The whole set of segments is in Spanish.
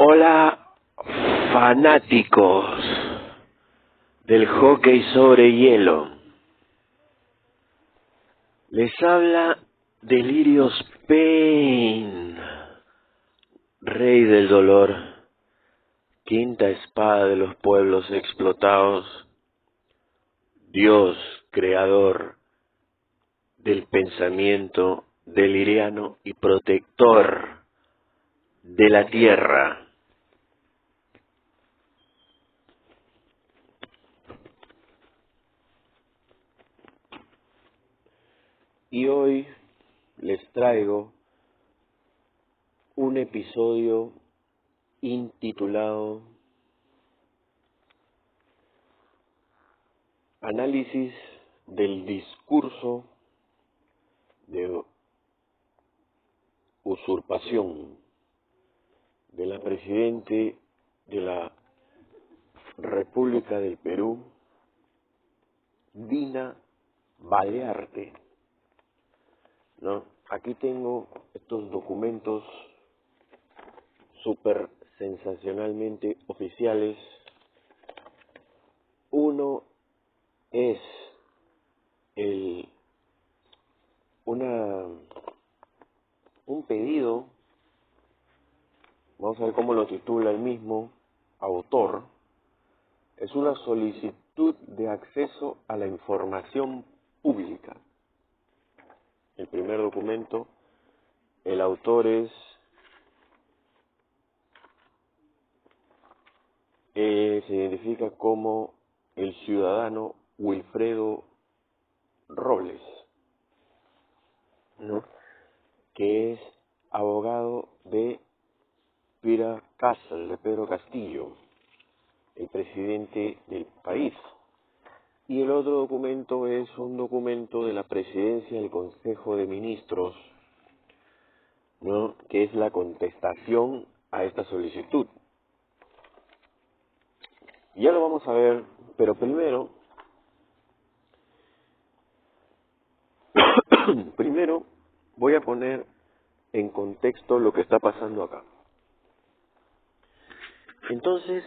Hola, fanáticos del hockey sobre hielo. Les habla Delirious Pain, rey del dolor, quinta espada de los pueblos explotados, Dios creador del pensamiento deliriano y protector de la tierra. Y hoy les traigo un episodio intitulado Análisis del discurso de usurpación de la Presidente de la República del Perú, Dina Balearte. ¿No? Aquí tengo estos documentos súper sensacionalmente oficiales. Uno es un pedido, vamos a ver cómo lo titula el mismo autor, es una solicitud de acceso a la información pública. El primer documento, el autor se identifica como el ciudadano Wilfredo Robles, ¿no? Que es abogado de de Pedro Castillo, el presidente del país. Y el otro documento es un documento de la presidencia del Consejo de Ministros, ¿no? Que es la contestación a esta solicitud. Ya lo vamos a ver, pero primero voy a poner en contexto lo que está pasando acá. Entonces,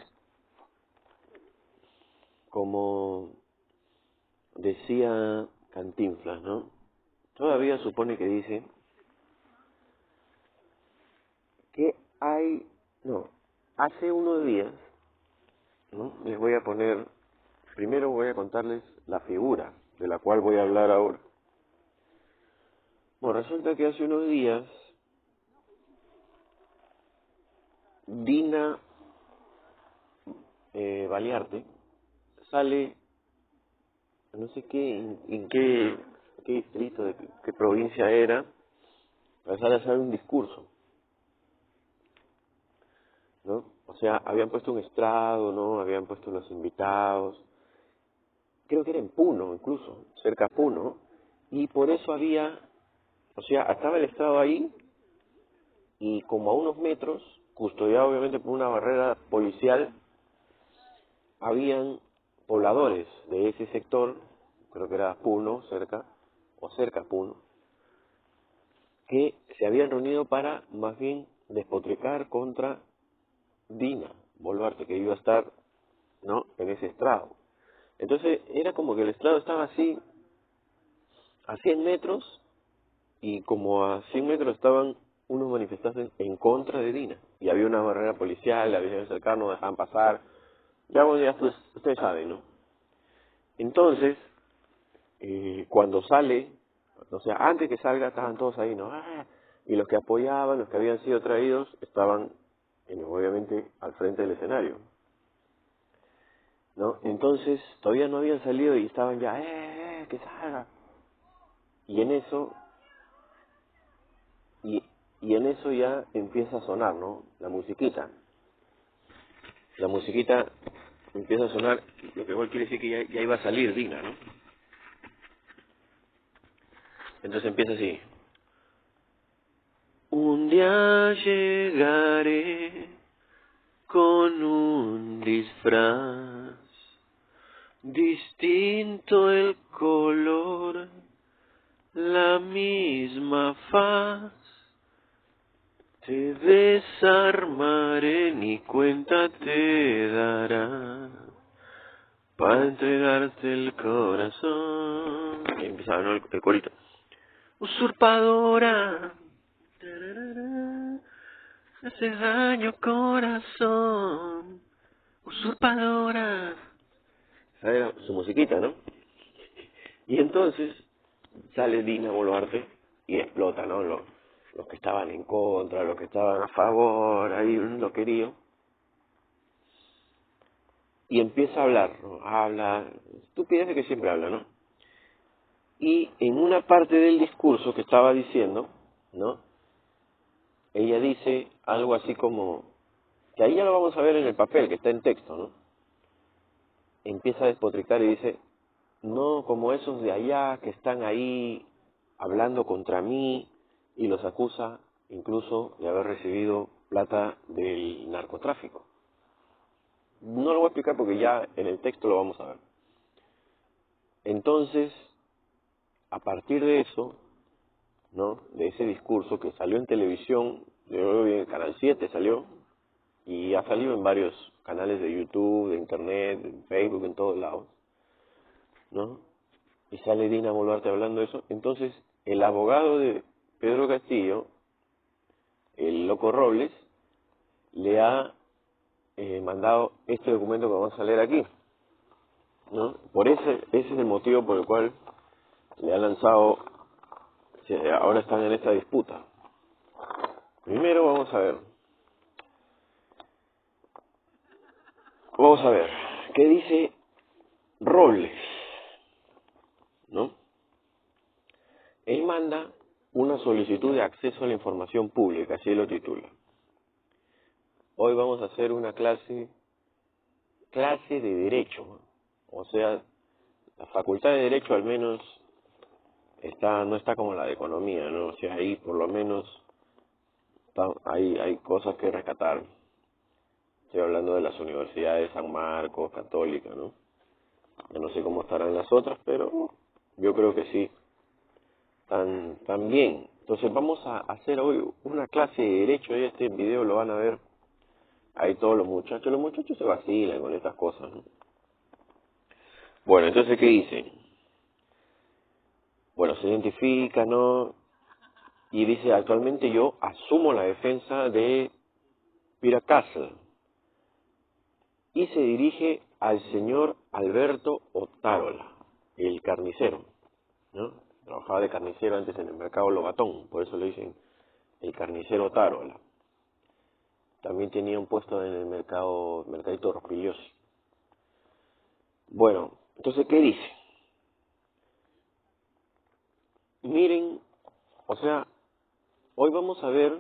como decía Cantinflas, ¿no? Todavía supone que dice que hace unos días, ¿no? Les voy a poner, primero voy a contarles la figura de la cual voy a hablar ahora. Bueno, resulta que hace unos días Dina Balearte sale, no sé en qué distrito, de qué provincia era, sale a hacer un discurso, ¿no? O sea, habían puesto un estrado, ¿no? Habían puesto los invitados, creo que era en Puno, incluso, cerca a Puno, y por eso había, o sea, estaba el estrado ahí, y como a unos metros, custodiado obviamente por una barrera policial, habían pobladores de ese sector, creo que era Puno, cerca a Puno, que se habían reunido para más bien despotricar contra Dina Boluarte, que iba a estar, ¿no?, en ese estrado. Entonces era como que el estrado estaba así a 100 metros, y como a 100 metros estaban unos manifestantes en contra de Dina, y había una barrera policial, la habían cercano, no dejaban pasar. Ya, bueno, ya ustedes saben, ¿no? Entonces, cuando sale, o sea, antes que salga estaban todos ahí, ¿no? Y los que apoyaban, los que habían sido traídos, estaban obviamente al frente del escenario, ¿no? Entonces todavía no habían salido y estaban ya, que salga. Y en eso, y en eso ya empieza a sonar, ¿no? La musiquita empieza a sonar, lo que igual quiere decir que ya iba a salir Dina, ¿no? Entonces empieza así: un día llegaré con un disfraz, distinto el color, la misma faz, Te desarmaré, ni cuenta te dará, para entregarte el corazón. Y empezaba, ¿no? El corito. Usurpadora, tararara, hace daño corazón, usurpadora. Esa era su musiquita, ¿no? Y entonces sale Dina Boluarte y explota, ¿no? Los que estaban en contra, los que estaban a favor, ahí un loquerío. Y empieza a hablar, ¿no? Habla, estupidez que siempre habla, ¿no? Y en una parte del discurso que estaba diciendo, ¿no? Ella dice algo así como, que ahí ya lo vamos a ver en el papel, que está en texto, ¿no? Empieza a despotricar y dice, no como esos de allá que están ahí hablando contra mí, y los acusa incluso de haber recibido plata del narcotráfico. No lo voy a explicar porque ya en el texto lo vamos a ver. Entonces, a partir de eso, ¿no? De ese discurso que salió en televisión, yo creo que en Canal 7 salió, y ha salido en varios canales de YouTube, de Internet, en Facebook, en todos lados, ¿no? Y sale Dina Boluarte hablando de eso. Entonces, el abogado de Pedro Castillo, el Loco Robles, le ha mandado este documento que vamos a leer aquí, ¿no? Ese es el motivo por el cual le ha lanzado, ahora están en esta disputa. Primero vamos a ver, ¿qué dice Robles? ¿No? Él manda una solicitud de acceso a la información pública, así lo titula. Hoy vamos a hacer una clase de Derecho, ¿no? O sea, la Facultad de Derecho al menos no está como la de Economía, ¿no? O sea, ahí por lo menos hay cosas que rescatar. Estoy hablando de las universidades San Marcos, Católica, ¿no? Yo no sé cómo estarán las otras, pero yo creo que sí, están bien. Entonces vamos a hacer hoy una clase de Derecho, y este video lo van a ver ahí todos los muchachos se vacilan con estas cosas, ¿no? Bueno, entonces, ¿qué dice? Bueno, se identifica, ¿no? Y dice, actualmente yo asumo la defensa de Pira Castle. Y se dirige al señor Alberto Otárola, el carnicero, ¿no? Trabajaba de carnicero antes en el mercado Lobatón, por eso le dicen el carnicero Otárola. También tenía un puesto en el mercadito Rospigliosi. Bueno, entonces, ¿qué dice? Miren, o sea, hoy vamos a ver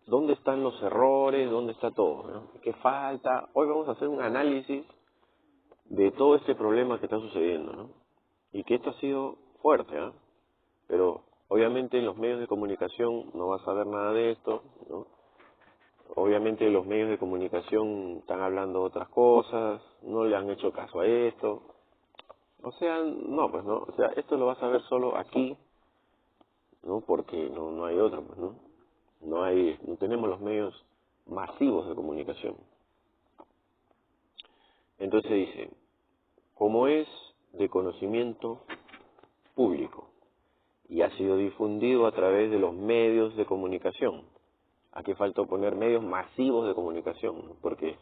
dónde están los errores, dónde está todo, ¿no? ¿Qué falta? Hoy vamos a hacer un análisis de todo este problema que está sucediendo, ¿no? Y que esto ha sido fuerte, ¿eh? Pero obviamente en los medios de comunicación no vas a ver nada de esto, ¿no? Obviamente los medios de comunicación están hablando otras cosas, no le han hecho caso a esto. O sea, no, pues no, o sea, esto lo vas a ver solo aquí, ¿no? Porque no hay otro, pues, ¿no? No tenemos los medios masivos de comunicación. Entonces dice, como es de conocimiento público y ha sido difundido a través de los medios de comunicación. Aquí faltó poner medios masivos de comunicación, ¿no? Porque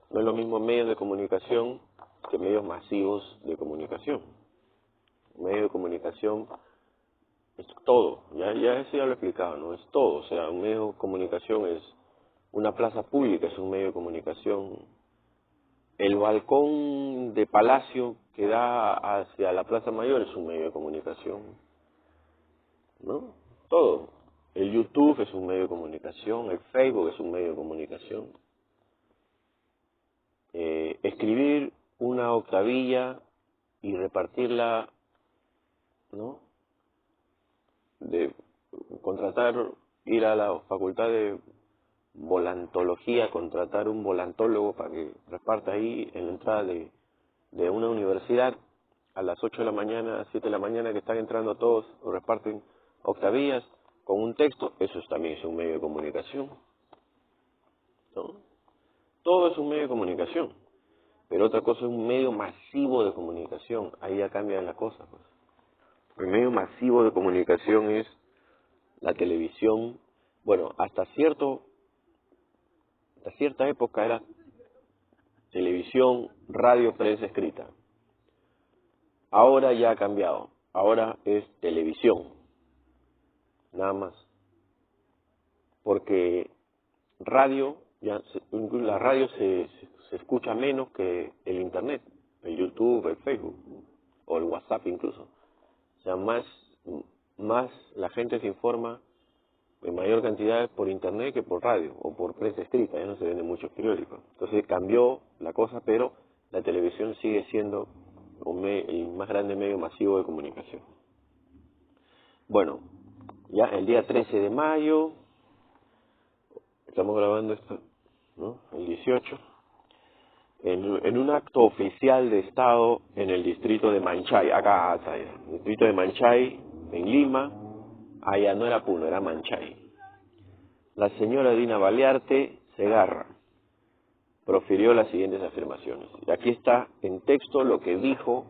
no es lo mismo medios de comunicación que medios masivos de comunicación. Medio de comunicación es todo, ya eso ya lo he explicado, ¿no? Es todo, o sea, un medio de comunicación es una plaza pública, es un medio de comunicación. El balcón de Palacio que da hacia la Plaza Mayor es un medio de comunicación, ¿no? Todo. El YouTube es un medio de comunicación, el Facebook es un medio de comunicación. Escribir una octavilla y repartirla, ¿no? De ir a la facultad de volantología, contratar un volantólogo para que reparta ahí en la entrada de una universidad a las 8 de la mañana, 7 de la mañana, que están entrando todos, o reparten octavillas con un texto, eso también es un medio de comunicación. todo es un medio de comunicación, pero otra cosa es un medio masivo de comunicación, ahí ya cambian las cosas, pues. El medio masivo de comunicación es la televisión, bueno, hasta cierta época era televisión, radio, prensa escrita. Ahora ya ha cambiado, ahora es televisión, nada más. Porque radio, la radio se escucha menos que el internet, el YouTube, el Facebook, o el WhatsApp incluso. O sea, más la gente se informa en mayor cantidad por internet que por radio o por prensa escrita, ya no se venden muchos periódicos. Entonces cambió la cosa, pero la televisión sigue siendo el más grande medio masivo de comunicación. Bueno, ya el día 13 de mayo, estamos grabando esto, ¿no? El 18, en un acto oficial de Estado en el distrito de Manchay, acá, el distrito de Manchay, en Lima, allá no era Puno, era Manchay. La señora Dina Balearte Segarra profirió las siguientes afirmaciones. Y aquí está en texto lo que dijo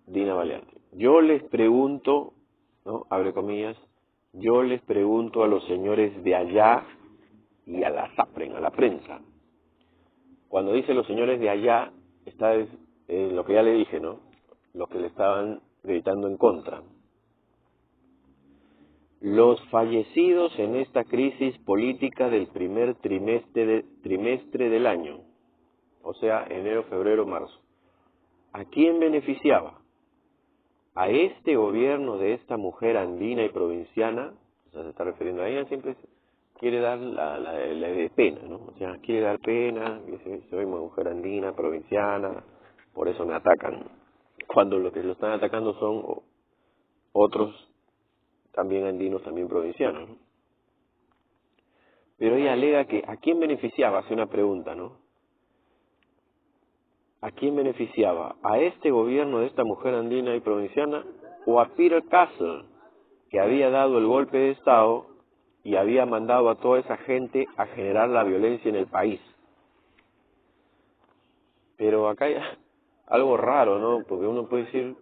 Dina Balearte. Yo les pregunto, ¿no? Abre comillas, yo les pregunto a los señores de allá y a la SAPREN, a la prensa. Cuando dice los señores de allá, está lo que ya le dije, ¿no? Lo que le estaban gritando en contra. Los fallecidos en esta crisis política del primer trimestre del año, o sea, enero, febrero, marzo, ¿a quién beneficiaba? A este gobierno de esta mujer andina y provinciana, o sea, se está refiriendo a ella, siempre quiere dar la de pena, ¿no? O sea, quiere dar pena, dice, soy mujer andina, provinciana, por eso me atacan. Cuando lo que lo están atacando son otros también andinos, también provincianos, ¿no? Pero ella alega que ¿a quién beneficiaba? Hace una pregunta, ¿no? ¿A quién beneficiaba? ¿A este gobierno de esta mujer andina y provinciana o a Peter Castle, que había dado el golpe de Estado y había mandado a toda esa gente a generar la violencia en el país? Pero acá hay algo raro, ¿no? Porque uno puede decir,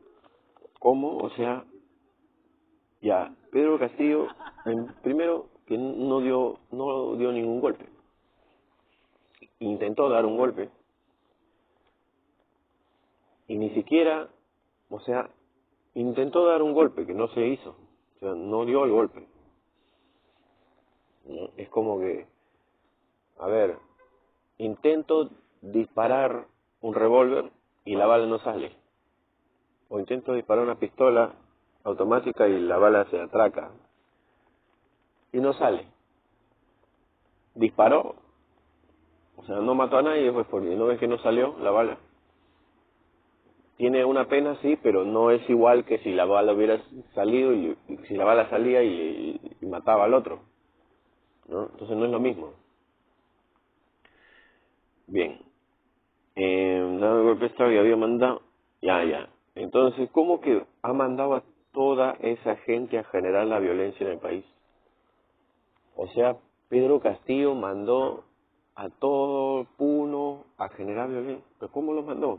¿cómo? O sea, ya, Pedro Castillo, primero, que no dio ningún golpe. Intentó dar un golpe. Y ni siquiera, o sea, intentó dar un golpe que no se hizo. O sea, no dio el golpe. ¿No? Es como que, a ver, intento disparar un revólver y la bala no sale. O intento disparar una pistola automática y la bala se atraca. Y no sale. Disparó. O sea, no mató a nadie, pues porque no ves que no salió la bala. Tiene una pena, sí, pero no es igual que si la bala hubiera salido y si la bala salía y mataba al otro, ¿no? Entonces no es lo mismo. Bien. Dado el golpe de Estado y había mandado... Ya. Entonces, ¿cómo que ha mandado a toda esa gente a generar la violencia en el país? O sea, Pedro Castillo mandó a todo Puno a generar violencia. ¿Pero cómo lo mandó?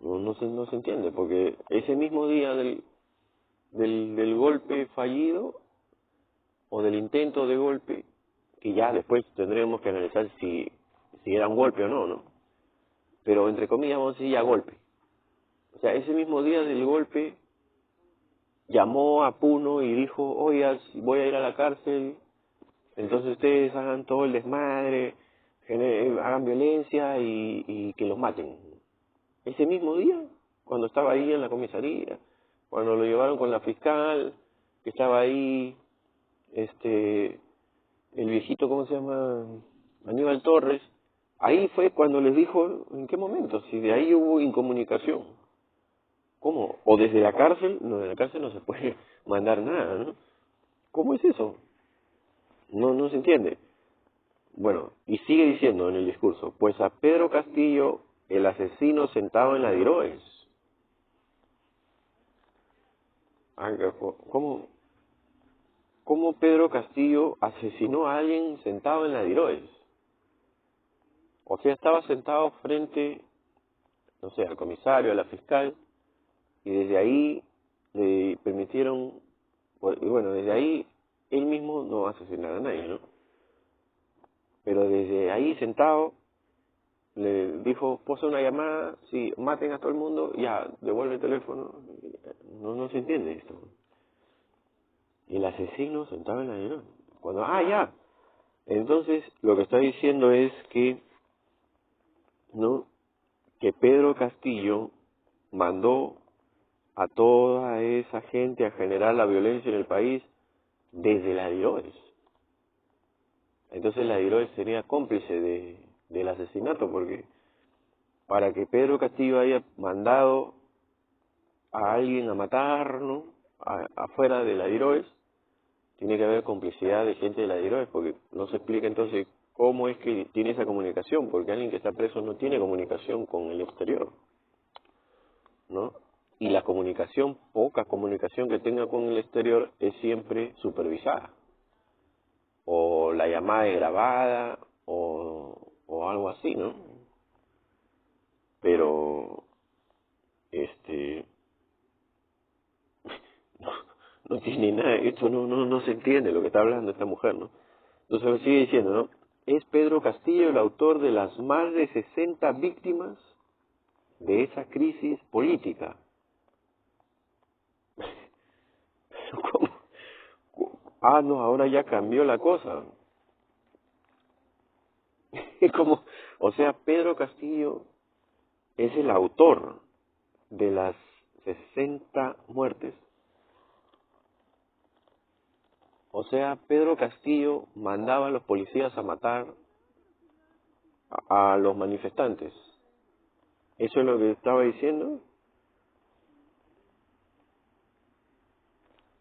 No se entiende, porque ese mismo día del golpe fallido o del intento de golpe, que ya después tendremos que analizar si era un golpe o no, ¿no? Pero entre comillas vamos a decir ya golpe. O sea, ese mismo día del golpe llamó a Puno y dijo, oiga, voy a ir a la cárcel, entonces ustedes hagan todo el desmadre, hagan violencia y que los maten. Ese mismo día, cuando estaba ahí en la comisaría, cuando lo llevaron con la fiscal, que estaba ahí, el viejito, ¿cómo se llama? Aníbal Torres, ahí fue cuando les dijo, ¿en qué momento? Si de ahí hubo incomunicación. ¿Cómo? ¿O desde la cárcel? No, de la cárcel no se puede mandar nada, ¿no? ¿Cómo es eso? No se entiende. Bueno, y sigue diciendo en el discurso, pues a Pedro Castillo, el asesino sentado en la Diroes. ¿Cómo cómo Pedro Castillo asesinó a alguien sentado en la Diroes. O sea, estaba sentado frente, no sé, al comisario, a la fiscal, y desde ahí le permitieron, y bueno, desde ahí él mismo no va a asesinar a nadie, ¿no? Pero desde ahí sentado le dijo, posa una llamada, si maten a todo el mundo, ya, devuelve el teléfono. No se entiende esto. El asesino sentado en la Diroes. Cuando, ya. Entonces, lo que está diciendo es que, ¿no?, que Pedro Castillo mandó a toda esa gente a generar la violencia en el país desde la Diroes. Entonces la Diroes sería cómplice del asesinato, porque para que Pedro Castillo haya mandado a alguien a matar, ¿no?, afuera de la Diroes, tiene que haber complicidad de gente de la Diroes, porque no se explica entonces cómo es que tiene esa comunicación, porque alguien que está preso no tiene comunicación con el exterior, ¿no? Y la comunicación, poca comunicación que tenga con el exterior, es siempre supervisada. O la llamada es grabada, o algo así, ¿no? Pero, no, no tiene nada, esto no se entiende lo que está hablando esta mujer, ¿no? Entonces sigue diciendo, ¿no? Es Pedro Castillo el autor de las más de 60 víctimas de esa crisis política. ¿Cómo? No, ahora ya cambió la cosa. Como, o sea, Pedro Castillo es el autor de las 60 muertes. O sea, Pedro Castillo mandaba a los policías a matar a los manifestantes. ¿Eso es lo que estaba diciendo?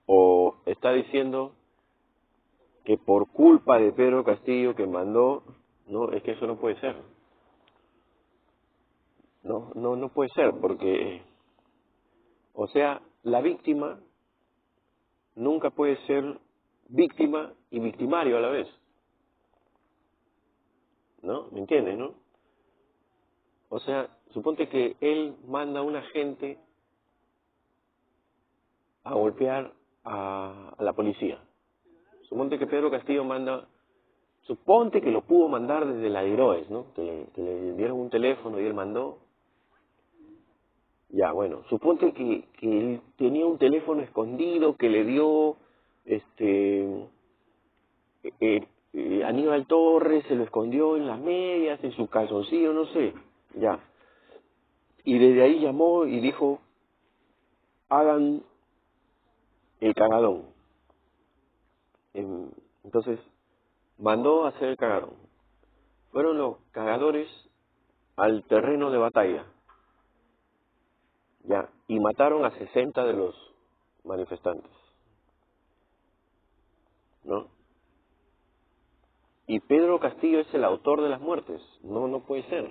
¿O está diciendo que por culpa de Pedro Castillo que mandó, no, es que eso no puede ser? No puede ser, porque, o sea, la víctima nunca puede ser víctima y victimario a la vez. ¿No? ¿Me entiendes, no? O sea, suponte que él manda a un agente a golpear a la policía. Suponte que Pedro Castillo suponte que lo pudo mandar desde la Diroes, ¿no? Que le dieron un teléfono y él mandó. Ya, bueno, suponte que él tenía un teléfono escondido que le dio Aníbal Torres, se lo escondió en las medias, en su calzoncillo, no sé, ya. Y desde ahí llamó y dijo, hagan el cagadón. Entonces, mandó a hacer el cagadón. Fueron los cagadores al terreno de batalla, ya, y mataron a 60 de los manifestantes, ¿no? Y Pedro Castillo es el autor de las muertes. No puede ser.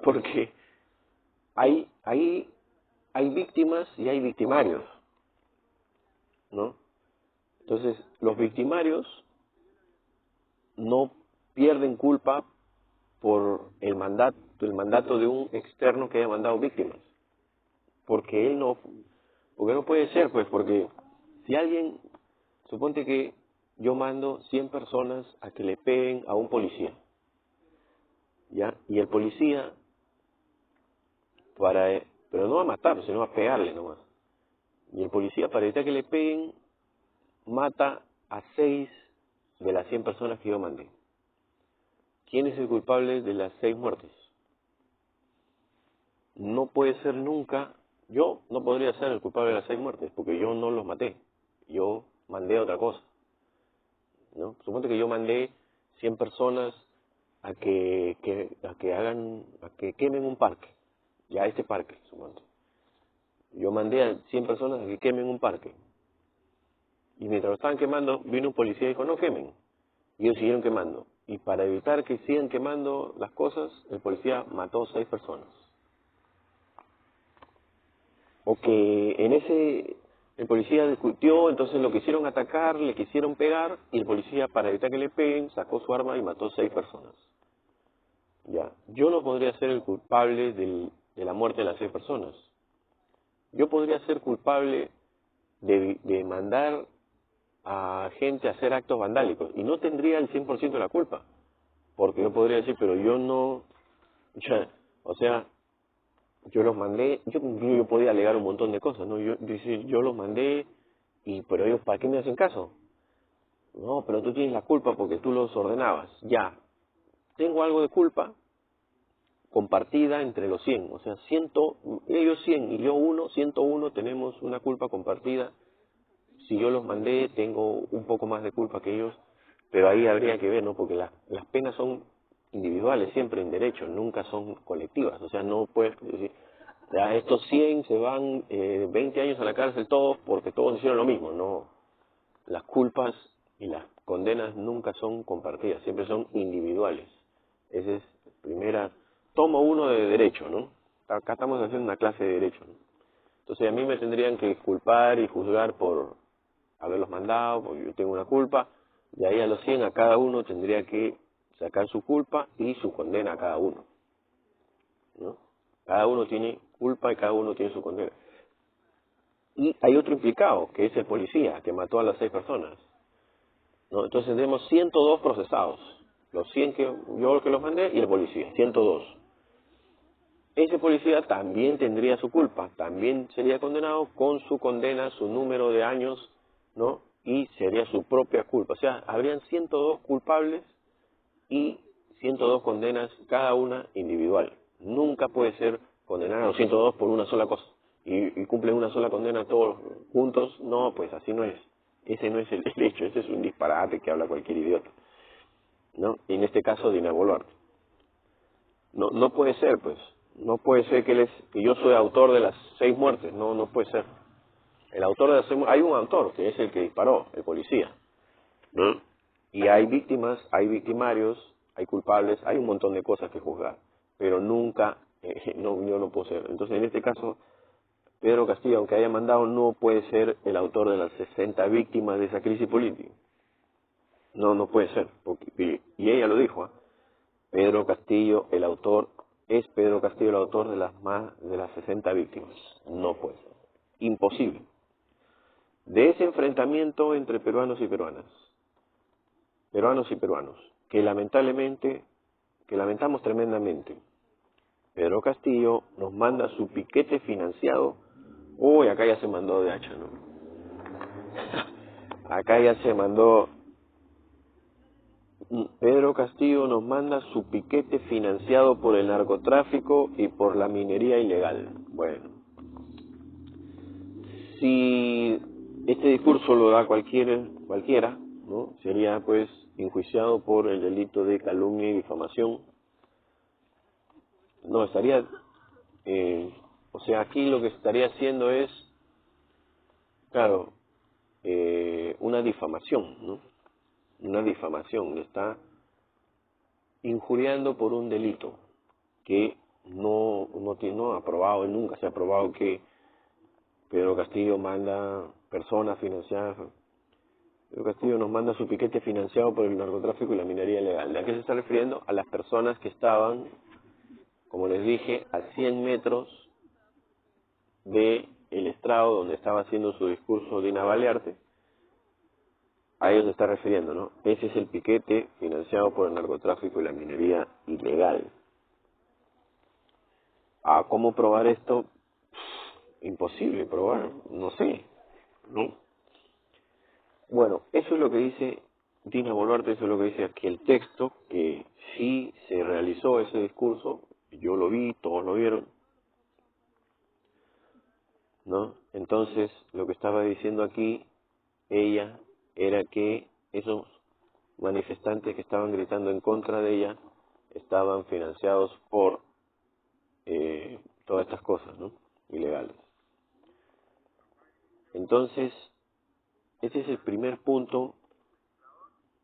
Porque hay víctimas y hay victimarios, ¿no? Entonces, los victimarios no pierden culpa por el mandato de un externo que haya mandado víctimas. Porque no puede ser, pues, porque si alguien, suponte que yo mando 100 personas a que le peguen a un policía, ¿ya? Y el policía, pero no a matarlo, sino a pegarle nomás. Y el policía, para evitar que le peguen, mata a 6 de las 100 personas que yo mandé. ¿Quién es el culpable de las 6 muertes? No puede ser nunca, yo no podría ser el culpable de las 6 muertes, porque yo no los maté, yo mandé otra cosa, ¿no? Suponte que yo mandé 100 personas a que quemen un parque, ya este parque, suponte. Yo mandé a 100 personas a que quemen un parque. Y mientras lo estaban quemando, vino un policía y dijo, no quemen. Y ellos siguieron quemando. Y para evitar que sigan quemando las cosas, el policía mató 6 personas. O que en ese El policía discutió, entonces lo quisieron atacar, le quisieron pegar, y el policía, para evitar que le peguen, sacó su arma y mató 6 personas. Ya, yo no podría ser el culpable de la muerte de las 6 personas. Yo podría ser culpable de mandar a gente a hacer actos vandálicos, y no tendría el 100% de la culpa, porque yo podría decir, pero yo no, o sea, yo los mandé, yo podía alegar un montón de cosas, ¿no? Yo decir, yo los mandé, pero ellos, ¿para qué me hacen caso? No, pero tú tienes la culpa porque tú los ordenabas. Ya, tengo algo de culpa compartida entre los 100, o sea, ellos 100 y yo 101 tenemos una culpa compartida. Si yo los mandé, tengo un poco más de culpa que ellos, pero ahí habría que ver, ¿no? Porque las penas son individuales siempre en derecho, nunca son colectivas, o sea, no puedes decir, ya estos 100 se van 20 años a la cárcel todos porque todos hicieron lo mismo, no. Las culpas y las condenas nunca son compartidas, siempre son individuales. Esa es primera, tomo uno de derecho, ¿no? Acá estamos haciendo una clase de derecho, ¿no? Entonces a mí me tendrían que culpar y juzgar por haberlos mandado, porque yo tengo una culpa, y ahí a los 100 a cada uno tendría que sacar su culpa y su condena a cada uno, ¿no? Cada uno tiene culpa y cada uno tiene su condena. Y hay otro implicado, que es el policía, que mató a las 6 personas, ¿no? Entonces tenemos 102 procesados, los 100 que yo que los mandé y el policía, 102. Ese policía también tendría su culpa, también sería condenado con su condena, su número de años, ¿no? Y sería su propia culpa. O sea, habrían 102 culpables y 102 condenas, cada una individual. Nunca puede ser condenar a los 102 por una sola cosa y cumplen una sola condena todos juntos. No, pues así no es. Ese no es el hecho, ese es un disparate que habla cualquier idiota, ¿no? Y en este caso, Dina Boluarte. No puede ser, pues. No puede ser que yo soy autor de las 6 muertes. No puede ser. El autor de las 6 muertes, hay un autor, que es el que disparó, el policía, ¿no? Y hay víctimas, hay victimarios, hay culpables, hay un montón de cosas que juzgar. Pero nunca, yo no puedo ser. Entonces, en este caso, Pedro Castillo, aunque haya mandado, no puede ser el autor de las 60 víctimas de esa crisis política. No puede ser. Y ella lo dijo, ¿eh? Pedro Castillo, es Pedro Castillo el autor de las 60 víctimas. No puede ser. Imposible. De ese enfrentamiento entre peruanos y peruanas, que lamentamos tremendamente, Pedro Castillo nos manda su piquete financiado. Uy, acá ya se mandó de hacha, ¿no? Acá ya se mandó. Pedro Castillo nos manda su piquete financiado por el narcotráfico y por la minería ilegal. Bueno, si este discurso lo da cualquiera, ¿no? Sería pues enjuiciado por el delito de calumnia y difamación. No, estaría, o sea, aquí lo que estaría haciendo es, claro, una difamación, ¿no? Una difamación, le está injuriando por un delito que no ha aprobado, nunca se ha aprobado que Pedro Castillo manda personas financiadas. Pedro Castillo nos manda su piquete financiado por el narcotráfico y la minería ilegal. ¿A qué se está refiriendo? A las personas que estaban, como les dije, a 100 metros del estrado donde estaba haciendo su discurso Dina Boluarte. A ellos se está refiriendo, ¿no? Ese es el piquete financiado por el narcotráfico y la minería ilegal. ¿Cómo probar esto? Imposible probar, no sé, ¿no? Bueno, eso es lo que dice Dina Boluarte, eso es lo que dice aquí el texto, que sí se realizó ese discurso, yo lo vi, todos lo vieron, ¿no? Entonces, lo que estaba diciendo aquí ella era que esos manifestantes que estaban gritando en contra de ella estaban financiados por todas estas cosas, ¿no? Ilegales. Entonces, ese es el primer punto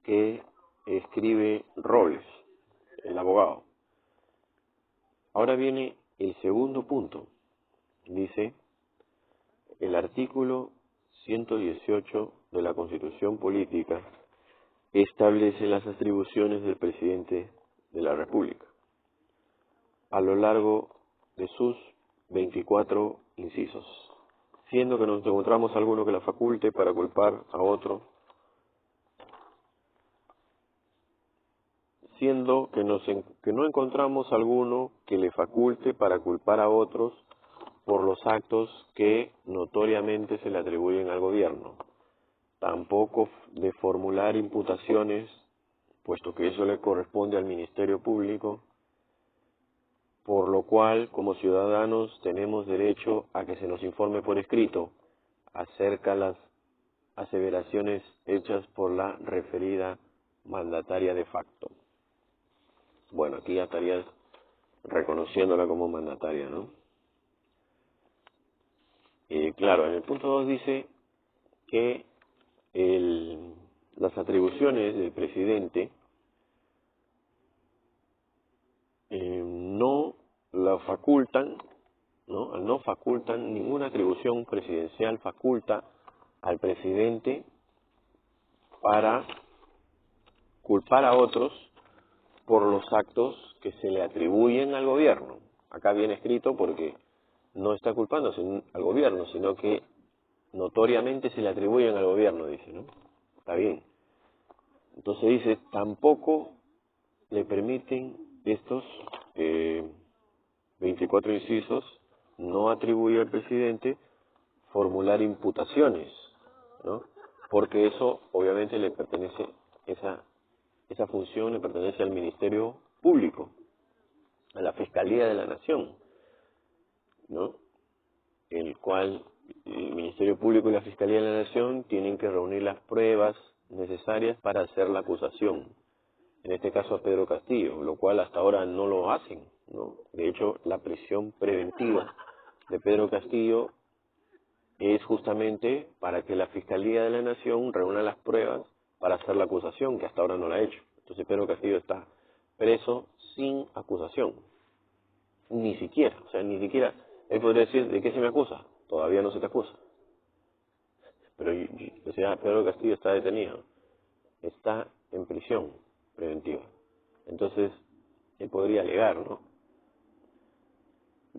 que escribe Robles, el abogado. Ahora viene el segundo punto. Dice, el artículo 118 de la Constitución Política establece las atribuciones del presidente de la República a lo largo de sus 24 incisos, siendo que nos encontramos alguno que la faculte para culpar a otro, siendo que no encontramos alguno que le faculte para culpar a otros por los actos que notoriamente se le atribuyen al gobierno, tampoco de formular imputaciones, puesto que eso le corresponde al Ministerio Público, por lo cual, como ciudadanos, tenemos derecho a que se nos informe por escrito acerca de las aseveraciones hechas por la referida mandataria de facto. Bueno, aquí ya estarías reconociéndola como mandataria, ¿no? Claro, en el punto 2 dice que las atribuciones del presidente no la facultan, ¿no? No facultan, ninguna atribución presidencial faculta al presidente para culpar a otros por los actos que se le atribuyen al gobierno. Acá viene escrito porque no está culpando al gobierno, sino que notoriamente se le atribuyen al gobierno, dice, ¿no? Está bien. Entonces dice, tampoco le permiten estos 24 incisos, no atribuye al presidente formular imputaciones, ¿no? Porque eso obviamente le pertenece, esa función le pertenece al Ministerio Público, a la Fiscalía de la Nación, ¿no? El cual el Ministerio Público y la Fiscalía de la Nación tienen que reunir las pruebas necesarias para hacer la acusación, en este caso a Pedro Castillo, lo cual hasta ahora no lo hacen, ¿no? De hecho, la prisión preventiva de Pedro Castillo es justamente para que la Fiscalía de la Nación reúna las pruebas para hacer la acusación, que hasta ahora no la ha hecho. Entonces Pedro Castillo está preso sin acusación, ni siquiera, él podría decir, ¿de qué se me acusa? Todavía no se te acusa. Pero o sea, Pedro Castillo está detenido, está en prisión preventiva. Entonces, él podría alegar, ¿no?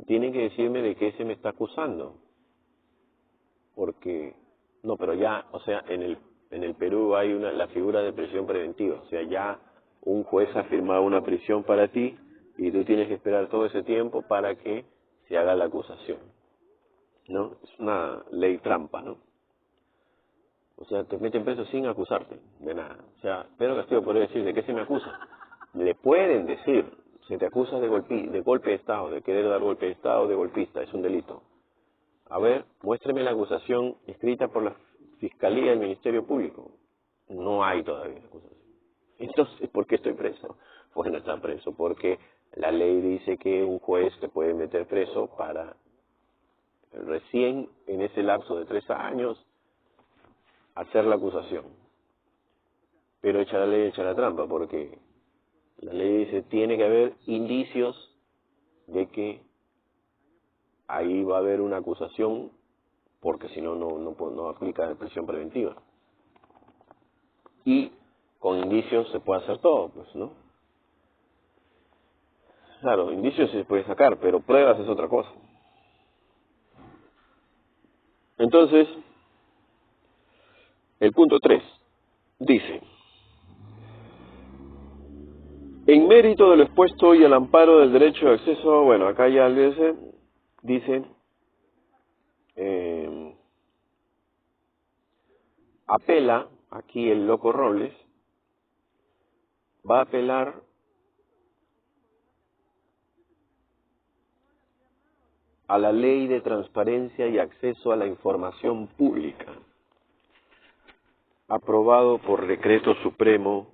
Tienen que decirme de qué se me está acusando. Porque, no, pero ya, o sea, en el Perú hay la figura de prisión preventiva. O sea, ya un juez ha firmado una prisión para ti y tú tienes que esperar todo ese tiempo para que se haga la acusación, ¿no? Es una ley trampa, ¿no? O sea, te meten preso sin acusarte de nada. O sea, Pedro Castillo podría decir, ¿de qué se me acusa? Le pueden decir, se te acusa de golpe de Estado, de querer dar golpe de Estado, de golpista, es un delito. A ver, muéstreme la acusación escrita por la Fiscalía del Ministerio Público. No hay todavía acusación. Entonces, ¿por qué estoy preso? Bueno, está preso porque la ley dice que un juez te puede meter preso para recién en ese lapso de 3 años hacer la acusación. Pero echa la ley, echa la trampa, porque la ley dice tiene que haber indicios de que ahí va a haber una acusación, porque si no, no aplica la prisión preventiva. Y con indicios se puede hacer todo, pues, ¿no? Claro, indicios se puede sacar, pero pruebas es otra cosa. Entonces, el punto 3 dice, en mérito de lo expuesto y al amparo del derecho de acceso, bueno, acá ya dice, apela, aquí el loco Robles, va a apelar a la Ley de Transparencia y Acceso a la Información Pública, aprobado por decreto supremo,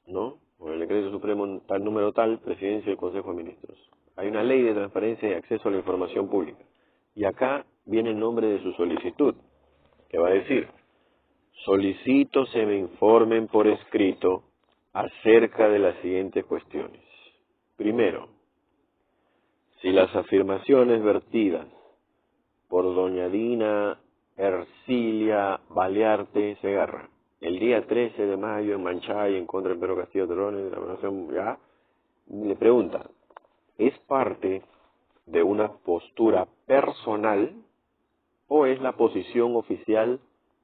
¿no? Por el decreto supremo tal número tal, presidencia del Consejo de Ministros. Hay una Ley de Transparencia y Acceso a la Información Pública. Y acá viene el nombre de su solicitud, que va a decir, solicito se me informen por escrito acerca de las siguientes cuestiones. Primero, si las afirmaciones vertidas por doña Dina Ercilia Balearte Segarra. El día 13 de mayo en Manchay, en contra de Pedro Castillo Terrones, de la nación, ya, le pregunta, ¿es parte de una postura personal o es la posición oficial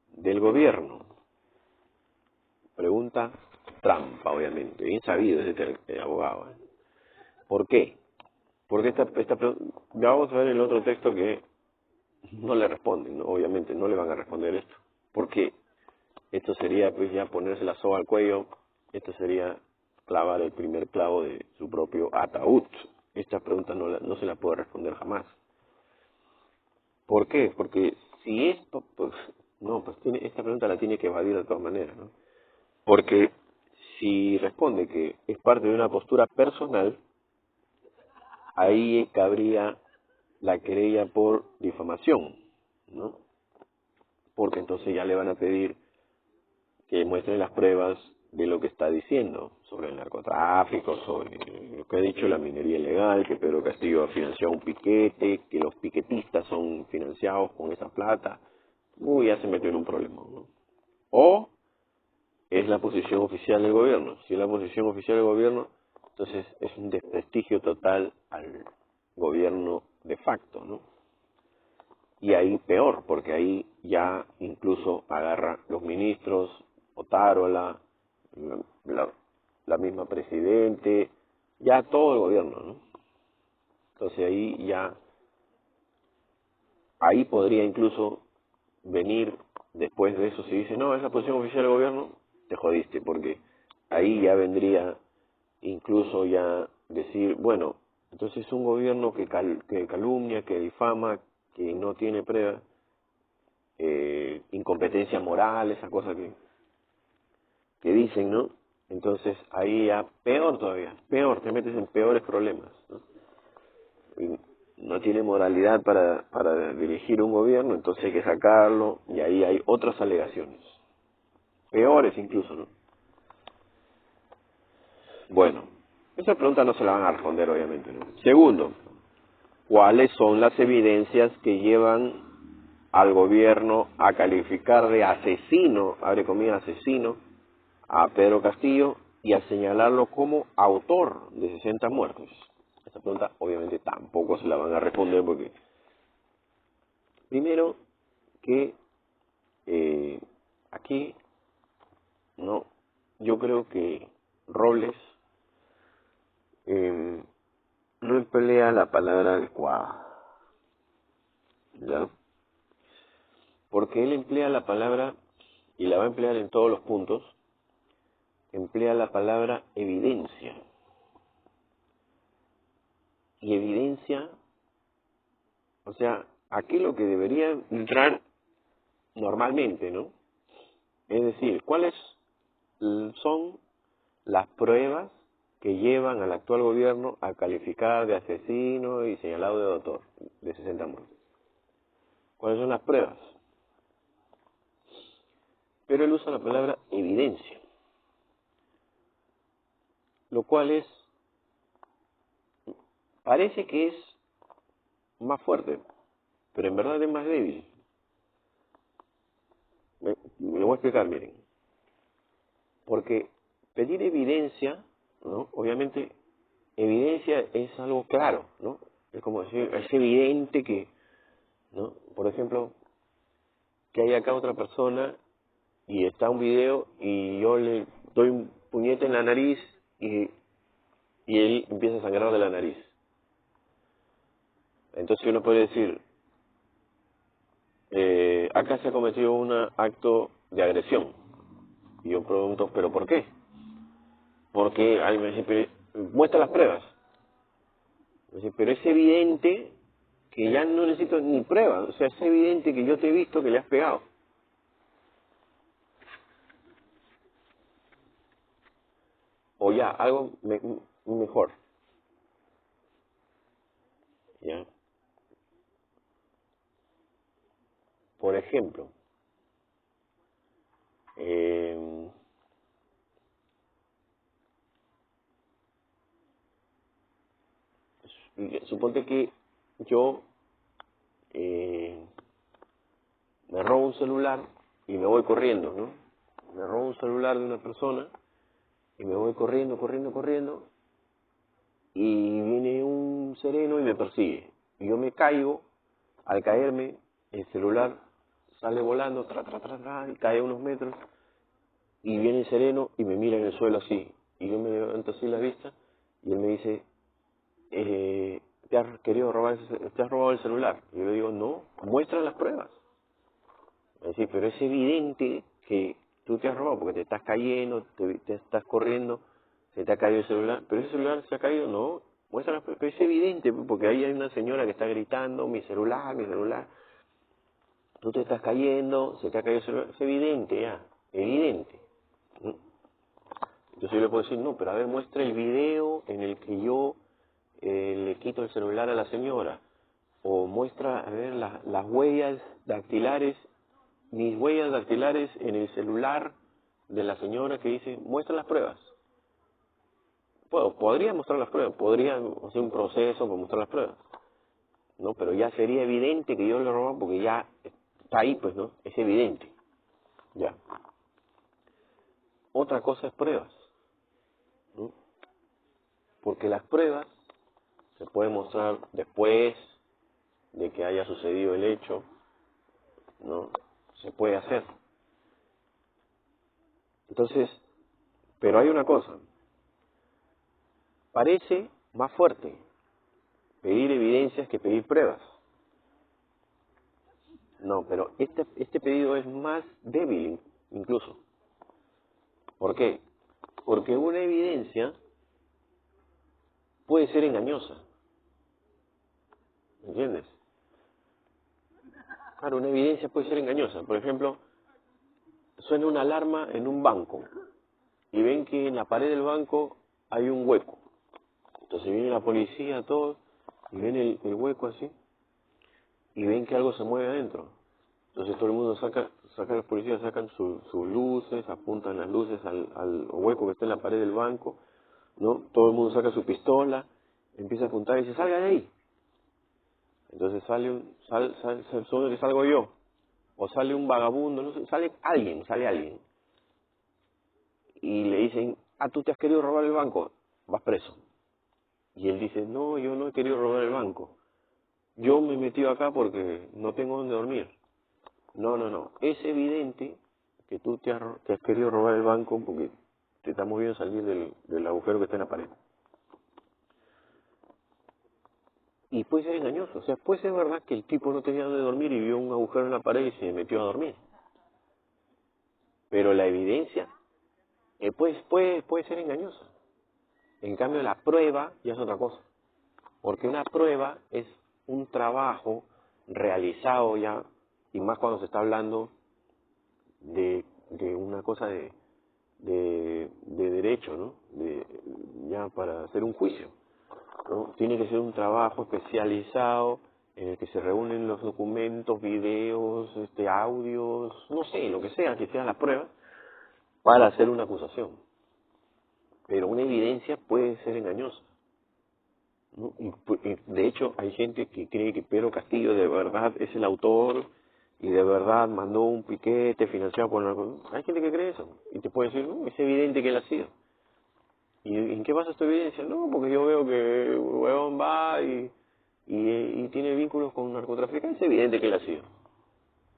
del gobierno? Pregunta trampa, obviamente. Bien sabido ese abogado. ¿Por qué? Porque ya vamos a ver el otro texto que no le responden, ¿no? Obviamente no le van a responder esto. Porque esto sería pues ya ponerse la soga al cuello, esto sería clavar el primer clavo de su propio ataúd. Esta pregunta no se la puede responder jamás. ¿Por qué? Porque si esto, pues, no, pues esta pregunta la tiene que evadir de todas maneras, ¿no? Porque si responde que es parte de una postura personal, ahí cabría la querella por difamación, ¿no? Porque entonces ya le van a pedir que muestre las pruebas de lo que está diciendo sobre el narcotráfico, sobre lo que ha dicho la minería ilegal, que Pedro Castillo ha financiado un piquete, que los piquetistas son financiados con esa plata. Uy, ya se metió en un problema, ¿no? O es la posición oficial del gobierno. Si es la posición oficial del gobierno, entonces es un desprestigio total al gobierno de facto, ¿no? Y ahí peor, porque ahí ya incluso agarra los ministros, Otárola, la, la, la misma presidente, ya todo el gobierno, ¿no? Entonces ahí podría incluso venir después de eso, si dice, no, es la posición oficial del gobierno, te jodiste, porque ahí ya vendría incluso ya decir, bueno, entonces es un gobierno que calumnia, que difama, que no tiene pruebas, incompetencia moral, esa cosa que dicen, ¿no? Entonces ahí ya peor todavía, peor, te metes en peores problemas, ¿no? Y no tiene moralidad para dirigir un gobierno, entonces hay que sacarlo y ahí hay otras alegaciones, peores incluso, ¿no? Bueno, esa pregunta no se la van a responder obviamente, ¿no? Segundo, ¿cuáles son las evidencias que llevan al gobierno a calificar de asesino, abre comillas, asesino, a Pedro Castillo y a señalarlo como autor de 60 muertes? Esta pregunta obviamente tampoco se la van a responder porque, primero, que aquí, no, yo creo que Robles eh, no emplea la palabra adecuada, ¿ya? Porque él emplea la palabra, y la va a emplear en todos los puntos, emplea la palabra evidencia. Y evidencia, o sea, aquí lo que debería entrar normalmente, ¿no? Es decir, ¿cuáles son las pruebas que llevan al actual gobierno a calificar de asesino y señalado de autor de 60 muertes? ¿Cuáles son las pruebas? Pero él usa la palabra evidencia, lo cual parece que es más fuerte, pero en verdad es más débil. Me lo voy a explicar, miren. Porque pedir evidencia, ¿no? Obviamente, evidencia es algo claro, ¿no? Es como decir, es evidente que, ¿no? Por ejemplo, que hay acá otra persona y está un video y yo le doy un puñete en la nariz y él empieza a sangrar de la nariz. Entonces uno puede decir, acá se ha cometido un acto de agresión. Y yo pregunto, ¿pero por qué? Porque alguien me dice, muestra las pruebas. Me dice, pero es evidente que ya no necesito ni pruebas. O sea, es evidente que yo te he visto que le has pegado. O ya, algo mejor. ¿Ya? Por ejemplo, eh, suponte que yo, me robo un celular y me voy corriendo, ¿no? Me robo un celular de una persona y me voy corriendo, corriendo, corriendo, y viene un sereno y me persigue. Y yo me caigo, al caerme, el celular sale volando, tra, tra, tra, tra, y cae a unos metros, y viene el sereno y me mira en el suelo así. Y yo me levanto así la vista, y él me dice, te has robado el celular. Y yo le digo, no, muestra las pruebas. Es decir, pero es evidente que tú te has robado porque te estás cayendo, te estás corriendo, se te ha caído el celular. Pero ese celular se ha caído, no, muestra las pruebas. Pero es evidente, porque ahí hay una señora que está gritando, mi celular, mi celular. Tú te estás cayendo, se te ha caído el celular. Es evidente ya, evidente. ¿Mm? Entonces yo le puedo decir, no, pero a ver, muestra el video en el que yo le quito el celular a la señora. O muestra, a ver, las huellas dactilares, mis huellas dactilares en el celular de la señora que dice, muestra las pruebas. Podría mostrar las pruebas, podría hacer un proceso para mostrar las pruebas, ¿no? Pero ya sería evidente que yo le robé porque ya está ahí, pues, ¿no? Es evidente. Ya. Otra cosa es pruebas, ¿no? Porque las pruebas se pueden mostrar después de que haya sucedido el hecho, ¿no? Se puede hacer. Entonces, pero hay una cosa, parece más fuerte pedir evidencias que pedir pruebas. No, pero este pedido es más débil incluso. ¿Por qué? Porque una evidencia puede ser engañosa. ¿Entiendes? Claro, una evidencia puede ser engañosa. Por ejemplo, suena una alarma en un banco y ven que en la pared del banco hay un hueco. Entonces viene la policía, todo, y ven el hueco así, y ven que algo se mueve adentro. Entonces todo el mundo los policías sacan sus luces, apuntan las luces al hueco que está en la pared del banco, ¿no? Todo el mundo saca su pistola, empieza a apuntar y dice, salga de ahí. Entonces solo que salgo yo, o sale un vagabundo, no sé, sale alguien, y le dicen, tú te has querido robar el banco, vas preso. Y él dice, no, yo no he querido robar el banco, yo me he metido acá porque no tengo dónde dormir. No, es evidente que tú te has querido robar el banco porque te estamos viendo salir del agujero que está en la pared. Y puede ser engañoso, o sea, puede ser verdad que el tipo no tenía dónde dormir y vio un agujero en la pared y se metió a dormir. Pero la evidencia puede ser engañosa. En cambio, la prueba ya es otra cosa. Porque una prueba es un trabajo realizado ya, y más cuando se está hablando de una cosa de derecho, ¿no? Ya para hacer un juicio, ¿no? Tiene que ser un trabajo especializado en el que se reúnen los documentos, videos, audios, no sé, lo que sean las pruebas, para hacer una acusación. Pero una evidencia puede ser engañosa, ¿no? Y de hecho hay gente que cree que Pedro Castillo de verdad es el autor y de verdad mandó un piquete financiado por hay gente que cree eso y te puede decir, no, es evidente que él ha sido. ¿Y en qué basa tu evidencia? No, porque yo veo que el huevón va y tiene vínculos con narcotraficantes, es evidente que él ha sido.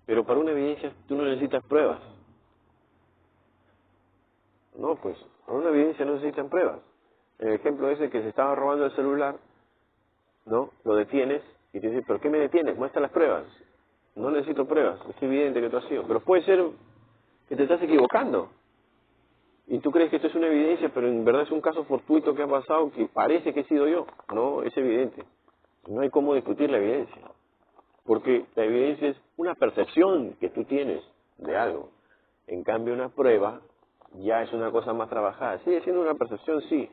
Pero para una evidencia tú no necesitas pruebas. No, pues, para una evidencia no necesitan pruebas. El ejemplo ese que se estaba robando el celular, ¿no? Lo detienes y te dice, ¿pero qué me detienes? Muestra las pruebas. No necesito pruebas, es evidente que tú has sido. Pero puede ser que te estás equivocando. Y tú crees que esto es una evidencia, pero en verdad es un caso fortuito que ha pasado que parece que he sido yo. No, es evidente. No hay cómo discutir la evidencia. Porque la evidencia es una percepción que tú tienes de algo. En cambio, una prueba ya es una cosa más trabajada. Sigue siendo una percepción, sí,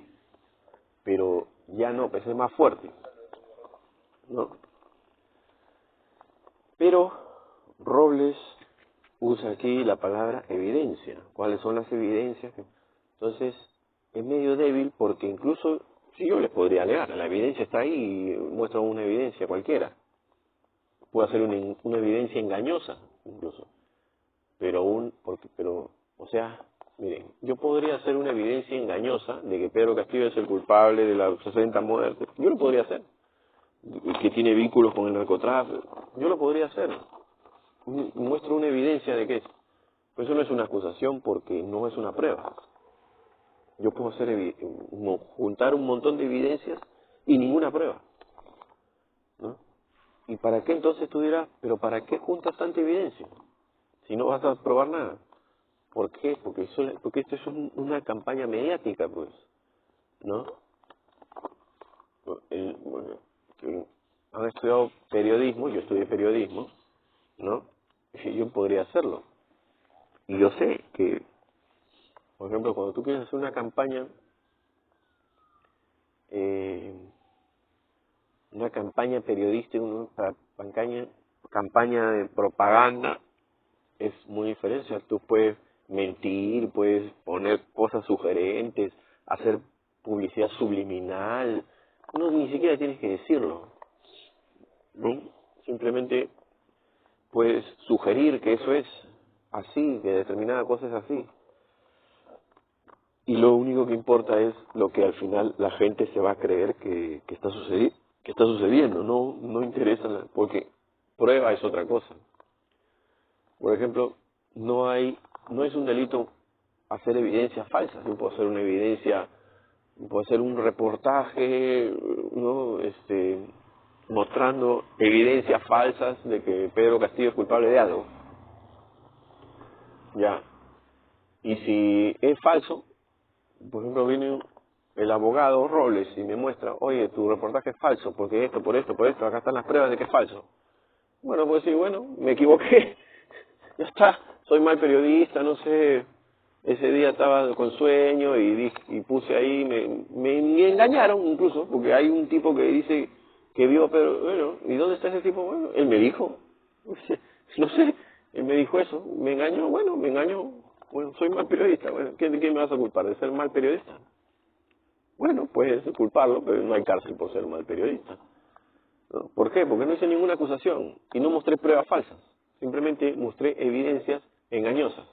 pero ya no, pues es más fuerte, ¿no? Pero Robles usa aquí la palabra evidencia. ¿Cuáles son las evidencias? Entonces, es medio débil porque incluso si yo les podría alegar, la evidencia está ahí y muestra una evidencia cualquiera. Puede ser una evidencia engañosa, incluso. Pero, o sea, miren, yo podría hacer una evidencia engañosa de que Pedro Castillo es el culpable de las 60 muertes. Yo lo podría hacer. Que tiene vínculos con el narcotráfico. Yo lo podría hacer. Muestro una evidencia de que es. Pero eso no es una acusación porque no es una prueba. Yo puedo juntar un montón de evidencias y ninguna prueba, ¿no? ¿Y para qué entonces tú dirás, pero para qué juntas tanta evidencia si no vas a probar nada? ¿Por qué? Porque esto es una campaña mediática, pues, ¿no? Bueno, que han estudiado periodismo, yo estudié periodismo, ¿no? Y yo podría hacerlo. Y yo sé que, por ejemplo, cuando tú quieres hacer una campaña, una campaña periodística, campaña de propaganda, es muy diferente. O sea, tú puedes mentir, puedes poner cosas sugerentes, hacer publicidad subliminal. No, ni siquiera tienes que decirlo, ¿no? Simplemente puedes sugerir que eso es así, que determinada cosa es así. Y lo único que importa es lo que al final la gente se va a creer que está sucediendo. No interesa, porque prueba es otra cosa. Por ejemplo, no es un delito hacer evidencias falsas. Yo puedo hacer una evidencia, puedo hacer un reportaje, ¿no? Mostrando evidencias falsas de que Pedro Castillo es culpable de algo. Ya. Y si es falso, por ejemplo, viene el abogado Robles y me muestra, oye, tu reportaje es falso, porque esto, por esto, acá están las pruebas de que es falso. Bueno, pues sí, bueno, me equivoqué. Ya está, soy mal periodista, no sé, ese día estaba con sueño y puse ahí, me engañaron incluso, porque hay un tipo que dice que vio, pero bueno, ¿y dónde está ese tipo? Bueno, él me dijo, no sé, él me dijo eso, me engañó, bueno, soy mal periodista, bueno, ¿de qué me vas a culpar? ¿De ser mal periodista? Bueno, puedes culparlo, pero no hay cárcel por ser mal periodista, ¿no? ¿Por qué? Porque no hice ninguna acusación y no mostré pruebas falsas, simplemente mostré evidencias engañosas.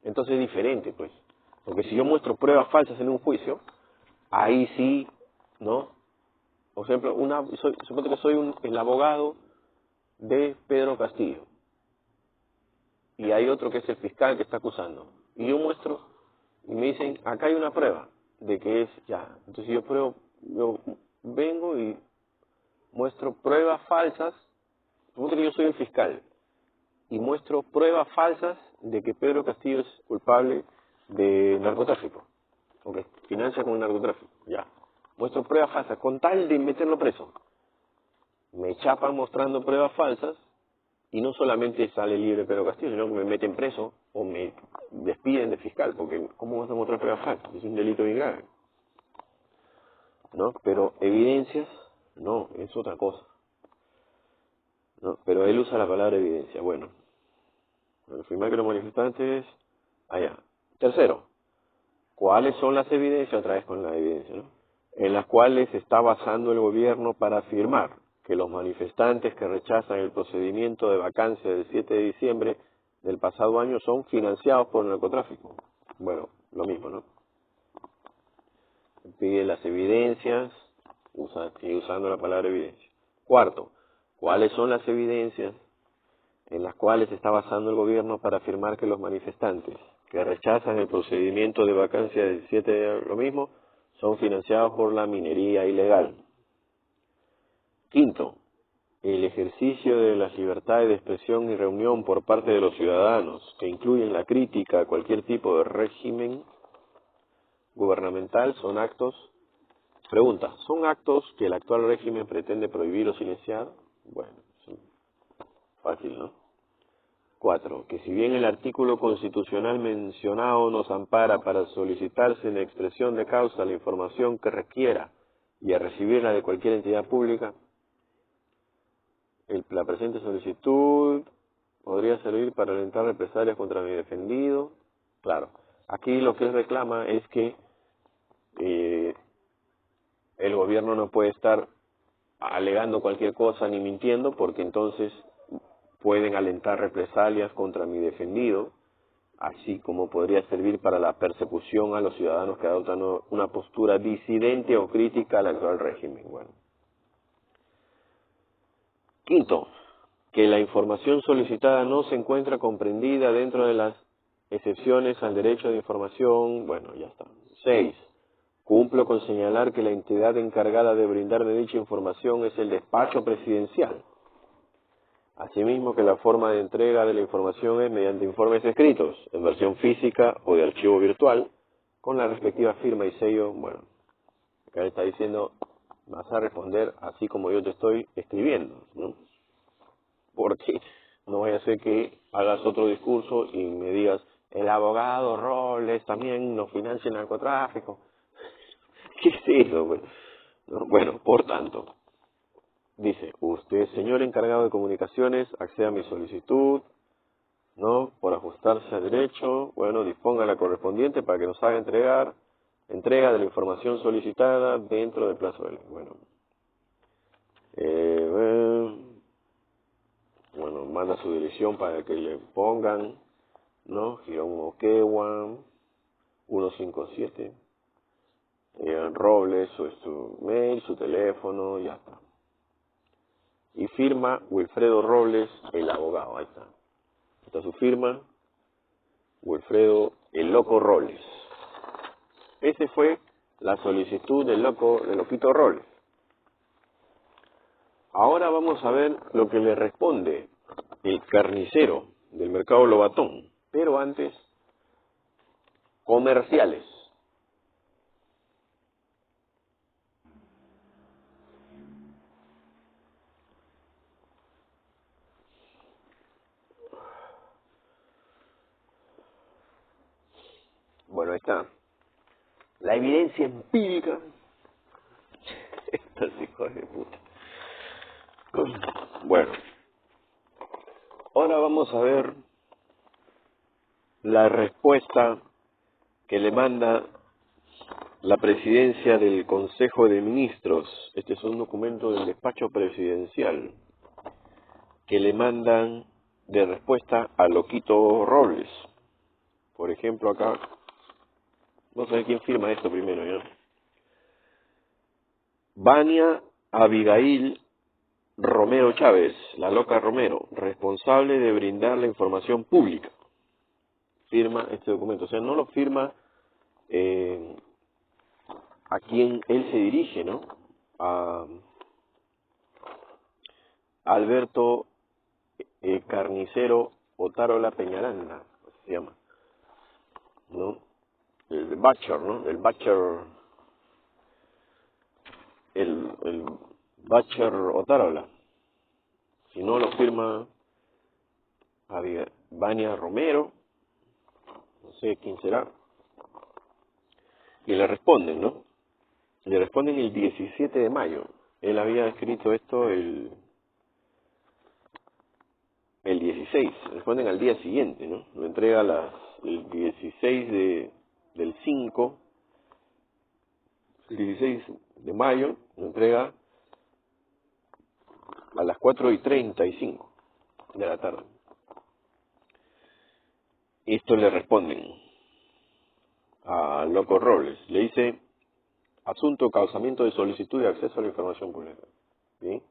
Entonces es diferente, pues. Porque si yo muestro pruebas falsas en un juicio, ahí sí, ¿no? Por ejemplo, supongo que soy el abogado de Pedro Castillo. Y hay otro que es el fiscal que está acusando. Y yo muestro, y me dicen, acá hay una prueba de que es ya. Entonces yo vengo y muestro pruebas falsas. Supongo que yo soy el fiscal. Y muestro pruebas falsas de que Pedro Castillo es culpable de narcotráfico, o que financia con el narcotráfico, ya. Muestro pruebas falsas, con tal de meterlo preso. Me chapan mostrando pruebas falsas, y no solamente sale libre Pedro Castillo, sino que me meten preso, o me despiden de fiscal, porque ¿cómo vas a mostrar pruebas falsas? Es un delito bien grave, ¿no? Pero evidencias, no, es otra cosa, ¿no? Pero él usa la palabra evidencia, bueno. Afirmar que los manifestantes... Allá. Tercero, ¿cuáles son las evidencias? Otra vez con la evidencia, ¿no? En las cuales se está basando el gobierno para afirmar que los manifestantes que rechazan el procedimiento de vacancia del 7 de diciembre del pasado año son financiados por el narcotráfico. Bueno, lo mismo, ¿no? Pide las evidencias, sigue usando la palabra evidencia. Cuarto, ¿cuáles son las evidencias en las cuales se está basando el gobierno para afirmar que los manifestantes que rechazan el procedimiento de vacancia del 7 de lo mismo son financiados por la minería ilegal? Quinto, el ejercicio de las libertades de expresión y reunión por parte de los ciudadanos, que incluyen la crítica a cualquier tipo de régimen gubernamental, son actos... Pregunta, ¿son actos que el actual régimen pretende prohibir o silenciar? Bueno, sí, fácil, ¿no? 4. Que si bien el artículo constitucional mencionado nos ampara para solicitarse en expresión de causa la información que requiera y a recibirla de cualquier entidad pública, la presente solicitud podría servir para alentar represalias contra mi defendido. Claro, aquí lo que él reclama es que el gobierno no puede estar alegando cualquier cosa ni mintiendo, porque entonces pueden alentar represalias contra mi defendido, así como podría servir para la persecución a los ciudadanos que adoptan una postura disidente o crítica al actual régimen. Bueno. Quinto, que la información solicitada no se encuentra comprendida dentro de las excepciones al derecho de información. Bueno, ya está. 6. Cumplo con señalar que la entidad encargada de brindarme dicha información es el despacho presidencial. Asimismo que la forma de entrega de la información es mediante informes escritos, en versión física o de archivo virtual, con la respectiva firma y sello. Bueno, acá está diciendo, vas a responder así como yo te estoy escribiendo, ¿no? Porque no vaya a ser que hagas otro discurso y me digas, el abogado Robles también nos financia el narcotráfico. ¿Qué es eso? Bueno, por tanto, dice, usted, señor encargado de comunicaciones, acceda a mi solicitud, ¿no? Por ajustarse a derecho, bueno, disponga la correspondiente para que nos haga entrega de la información solicitada dentro del plazo de ley. Bueno, manda su dirección para que le pongan, ¿no? Girón Moquegua, 157, Robles, su mail, su teléfono, ya está. Y firma Wilfredo Robles, el abogado, ahí está. Está su firma, Wilfredo, el loco Robles. Esa fue la solicitud del loquito Robles. Ahora vamos a ver lo que le responde el carnicero del mercado Lobatón. Pero antes, comerciales. Bueno, ahí está. La evidencia empírica. Estos hijos de puta. Bueno, ahora vamos a ver la respuesta que le manda la presidencia del Consejo de Ministros. Este es un documento del despacho presidencial que le mandan de respuesta a Loquito Robles. Por ejemplo, acá, vamos a ver quién firma esto primero, ¿ya? Vania Abigail Romero Chávez, la loca Romero, responsable de brindar la información pública. Firma este documento, o sea, no lo firma a quien él se dirige, ¿no? A Alberto Carnicero Otárola Peñaranda, se llama, ¿no? El Butcher, ¿no? El Butcher Otárola. Si no lo firma Vania Romero, no sé quién será. Y le responden, ¿no? Le responden el 17 de mayo. Él había escrito esto el 16. Responden al día siguiente, ¿no? Lo entrega el 16 del 5. El 16 de mayo lo entrega a las 4:35 de la tarde. Esto le responden a Loco Robles. Le dice, asunto causamiento de solicitud de acceso a la información pública. ¿Sí?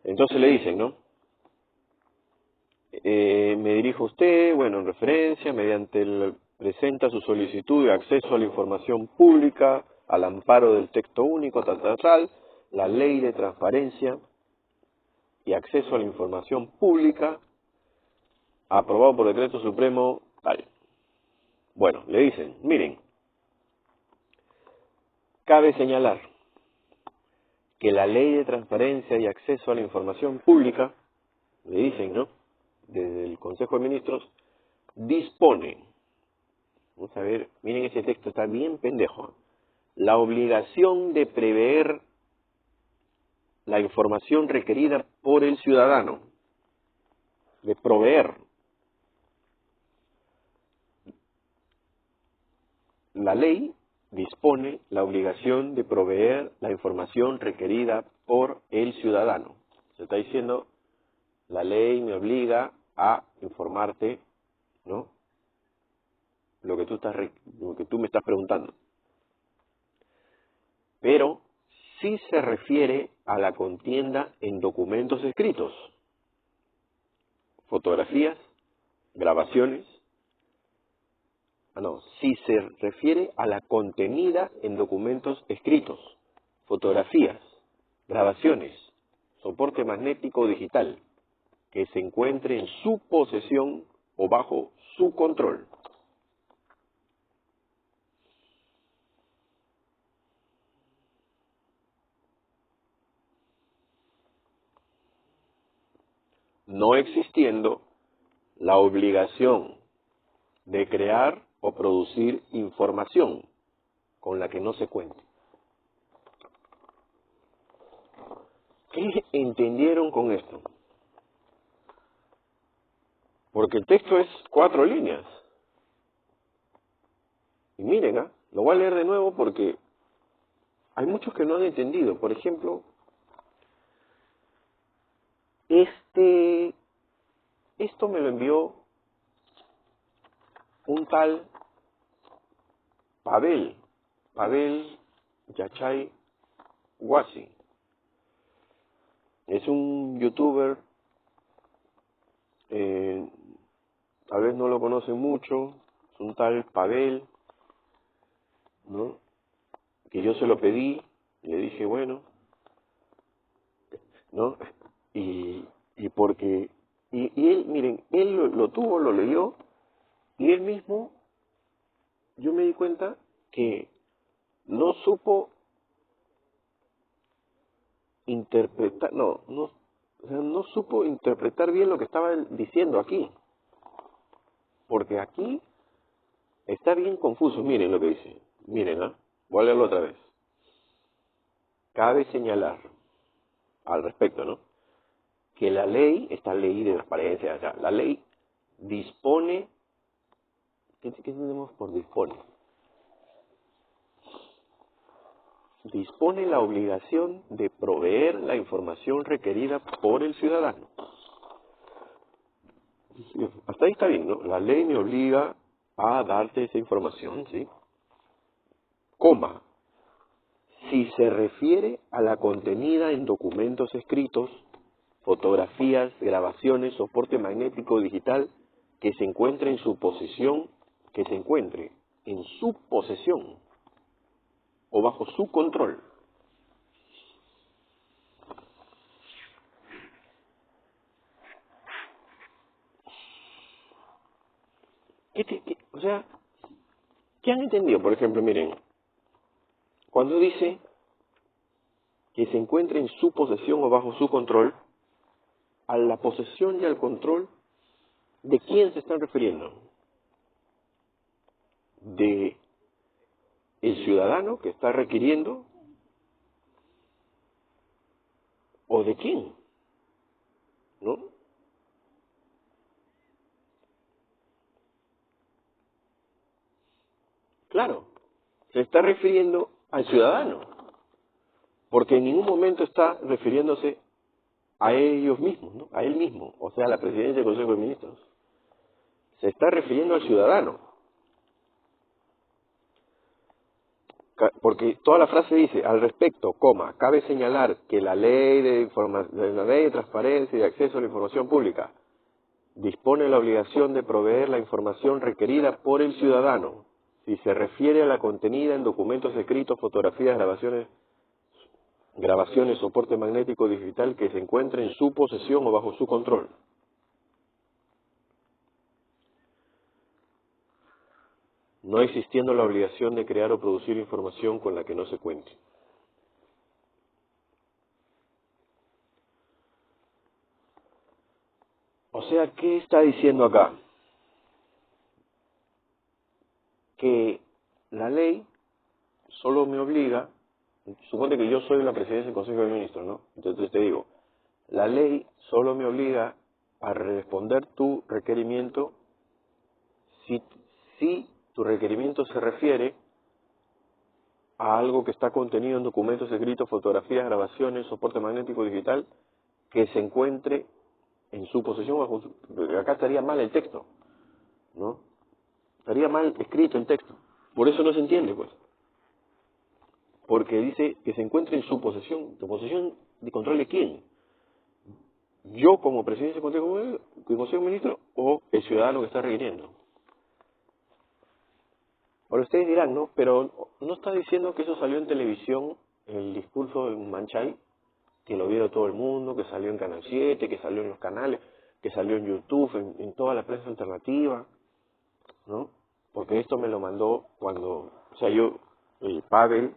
Entonces le dicen, ¿no? Me dirijo a usted, bueno, en referencia, presenta su solicitud de acceso a la información pública, al amparo del texto único, tal, la ley de transparencia y acceso a la información pública, aprobado por decreto supremo, tal. Bueno, le dicen, miren, cabe señalar que la ley de transparencia y acceso a la información pública, le dicen, ¿no? Desde el Consejo de Ministros, dispone, vamos a ver, miren ese texto, está bien pendejo, la obligación de prever la información requerida por el ciudadano, de proveer. La ley dispone la obligación de proveer la información requerida por el ciudadano. Se está diciendo La ley me obliga a informarte, ¿no? Lo que tú me estás preguntando. Pero sí se refiere a la contienda en documentos escritos, fotografías, grabaciones. Sí se refiere a la contenida en documentos escritos, fotografías, grabaciones, soporte magnético o digital, que se encuentre en su posesión o bajo su control. No existiendo la obligación de crear o producir información con la que no se cuente. ¿Qué entendieron con esto? Porque el texto es 4 líneas. Y miren, lo voy a leer de nuevo porque hay muchos que no han entendido. Por ejemplo, esto me lo envió un tal Pavel Yachay Wasi. Es un youtuber, tal vez no lo conocen mucho, es un tal Pavel, ¿no? Que yo se lo pedí, le dije, bueno, ¿no? Y porque, y él, miren, él lo tuvo, lo leyó, y él mismo, yo me di cuenta que no supo interpretar, o sea, no supo interpretar bien lo que estaba diciendo aquí. Porque aquí está bien confuso. Miren lo que dice. Miren, voy a leerlo otra vez. Cabe señalar al respecto, ¿no? Que la ley, esta ley de transparencia, o sea, la ley dispone, ¿qué entendemos por dispone? Dispone la obligación de proveer la información requerida por el ciudadano. Hasta ahí está bien, ¿no? La ley me obliga a darte esa información, ¿sí? Coma. Si se refiere a la contenida en documentos escritos, fotografías, grabaciones, soporte magnético digital que se encuentre en su posesión, o bajo su control. O sea, ¿qué han entendido? Por ejemplo, miren, cuando dice que se encuentre en su posesión o bajo su control, a la posesión y al control, ¿de quién se están refiriendo? ¿De el ciudadano que está requiriendo? ¿O de quién? ¿No? Claro, se está refiriendo al ciudadano, porque en ningún momento está refiriéndose a ellos mismos, ¿no? A él mismo, o sea, a la presidencia del Consejo de Ministros. Se está refiriendo al ciudadano, porque toda la frase dice, al respecto, cabe señalar que la ley la ley de transparencia y de acceso a la información pública dispone la obligación de proveer la información requerida por el ciudadano, si se refiere a la contenida en documentos escritos, fotografías, grabaciones, soporte magnético digital que se encuentre en su posesión o bajo su control. No existiendo la obligación de crear o producir información con la que no se cuente. O sea, ¿qué está diciendo acá? Que la ley solo me obliga, suponte que yo soy la presidencia del Consejo de Ministros, ¿no? Entonces te digo, la ley solo me obliga a responder tu requerimiento si tu requerimiento se refiere a algo que está contenido en documentos escritos, fotografías, grabaciones, soporte magnético digital, que se encuentre en su posesión, acá estaría mal el texto, ¿no? Estaría mal escrito el texto. Por eso no se entiende, pues. Porque dice que se encuentre en su posesión. ¿Tu posesión de control de quién? ¿Yo como presidente del Consejo de Ministros o el ciudadano que está requiriendo? Ahora ustedes dirán, ¿no? Pero no está diciendo que eso salió en televisión, el discurso de Manchay, que lo vieron todo el mundo, que salió en Canal 7, que salió en los canales, que salió en YouTube, en toda la prensa alternativa, ¿no? Porque esto me lo mandó cuando, o sea, yo, Pavel,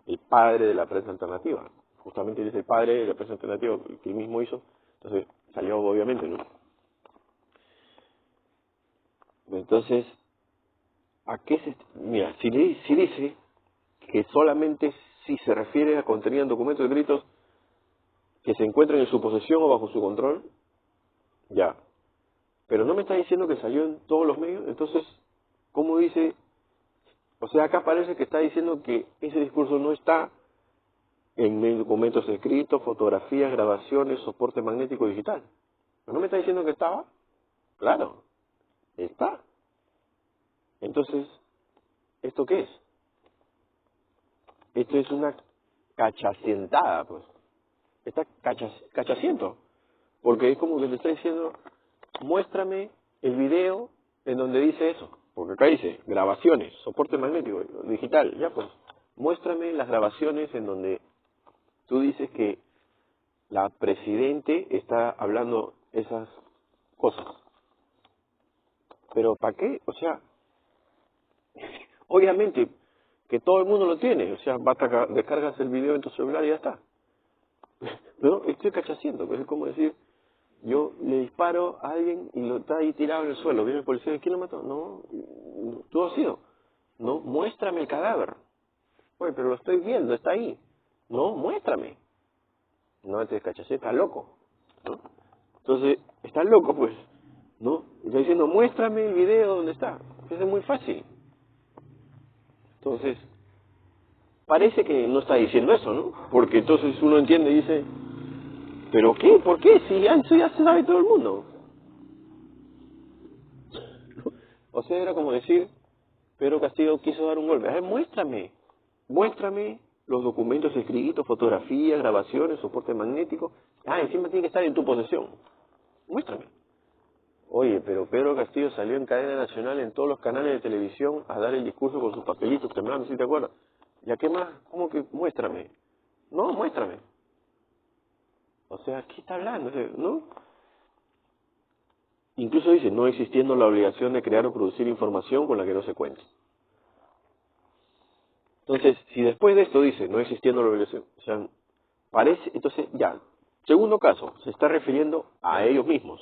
el padre de la prensa alternativa, justamente él es el padre de la prensa alternativa que él mismo hizo, entonces salió obviamente, ¿no? Entonces, ¿a qué se...? Mira, si dice que solamente si se refiere a contenido en documentos escritos que se encuentren en su posesión o bajo su control, ya. Pero no me está diciendo que salió en todos los medios, entonces, ¿cómo dice? O sea, acá parece que está diciendo que ese discurso no está en documentos escritos, fotografías, grabaciones, soporte magnético digital. ¿Pero no me está diciendo que estaba? Claro, está. Entonces, ¿esto qué es? Esto es una cachacientada, pues. Está cachaciento. Porque es como que te está diciendo, muéstrame el video en donde dice eso. Porque acá dice, grabaciones, soporte magnético, digital. Ya pues, muéstrame las grabaciones en donde tú dices que la presidente está hablando esas cosas. Pero ¿para qué? O sea, obviamente que todo el mundo lo tiene. O sea, basta descargas el video en tu celular y ya está. Pero estoy cachaciendo, pues es como decir, yo le disparo a alguien y lo está ahí tirado en el suelo. Viene el policía, ¿quién lo mató? No, tú has sido. No, muéstrame el cadáver. Oye, pero lo estoy viendo, está ahí. No, muéstrame. No te cachacé, estás loco, ¿no? Entonces, estás loco, pues, ¿no? Está diciendo, muéstrame el video donde está. Eso es muy fácil. Entonces, parece que no está diciendo eso, ¿no? Porque entonces uno entiende y dice, ¿pero qué? ¿Por qué? Si eso ya se sabe todo el mundo. O sea, era como decir, Pedro Castillo quiso dar un golpe. A ver, muéstrame los documentos escritos, fotografías, grabaciones, soporte magnético. Ah, encima tiene que estar en tu posesión. Muéstrame. Oye, pero Pedro Castillo salió en cadena nacional en todos los canales de televisión a dar el discurso con sus papelitos temblando, ¿sí te acuerdas? ¿Ya qué más? ¿Cómo que muéstrame? No, muéstrame. O sea, ¿qué está hablando? ¿No? Incluso dice, no existiendo la obligación de crear o producir información con la que no se cuente. Entonces, si después de esto dice, no existiendo la obligación, o sea, parece, entonces ya, segundo caso, se está refiriendo a ellos mismos.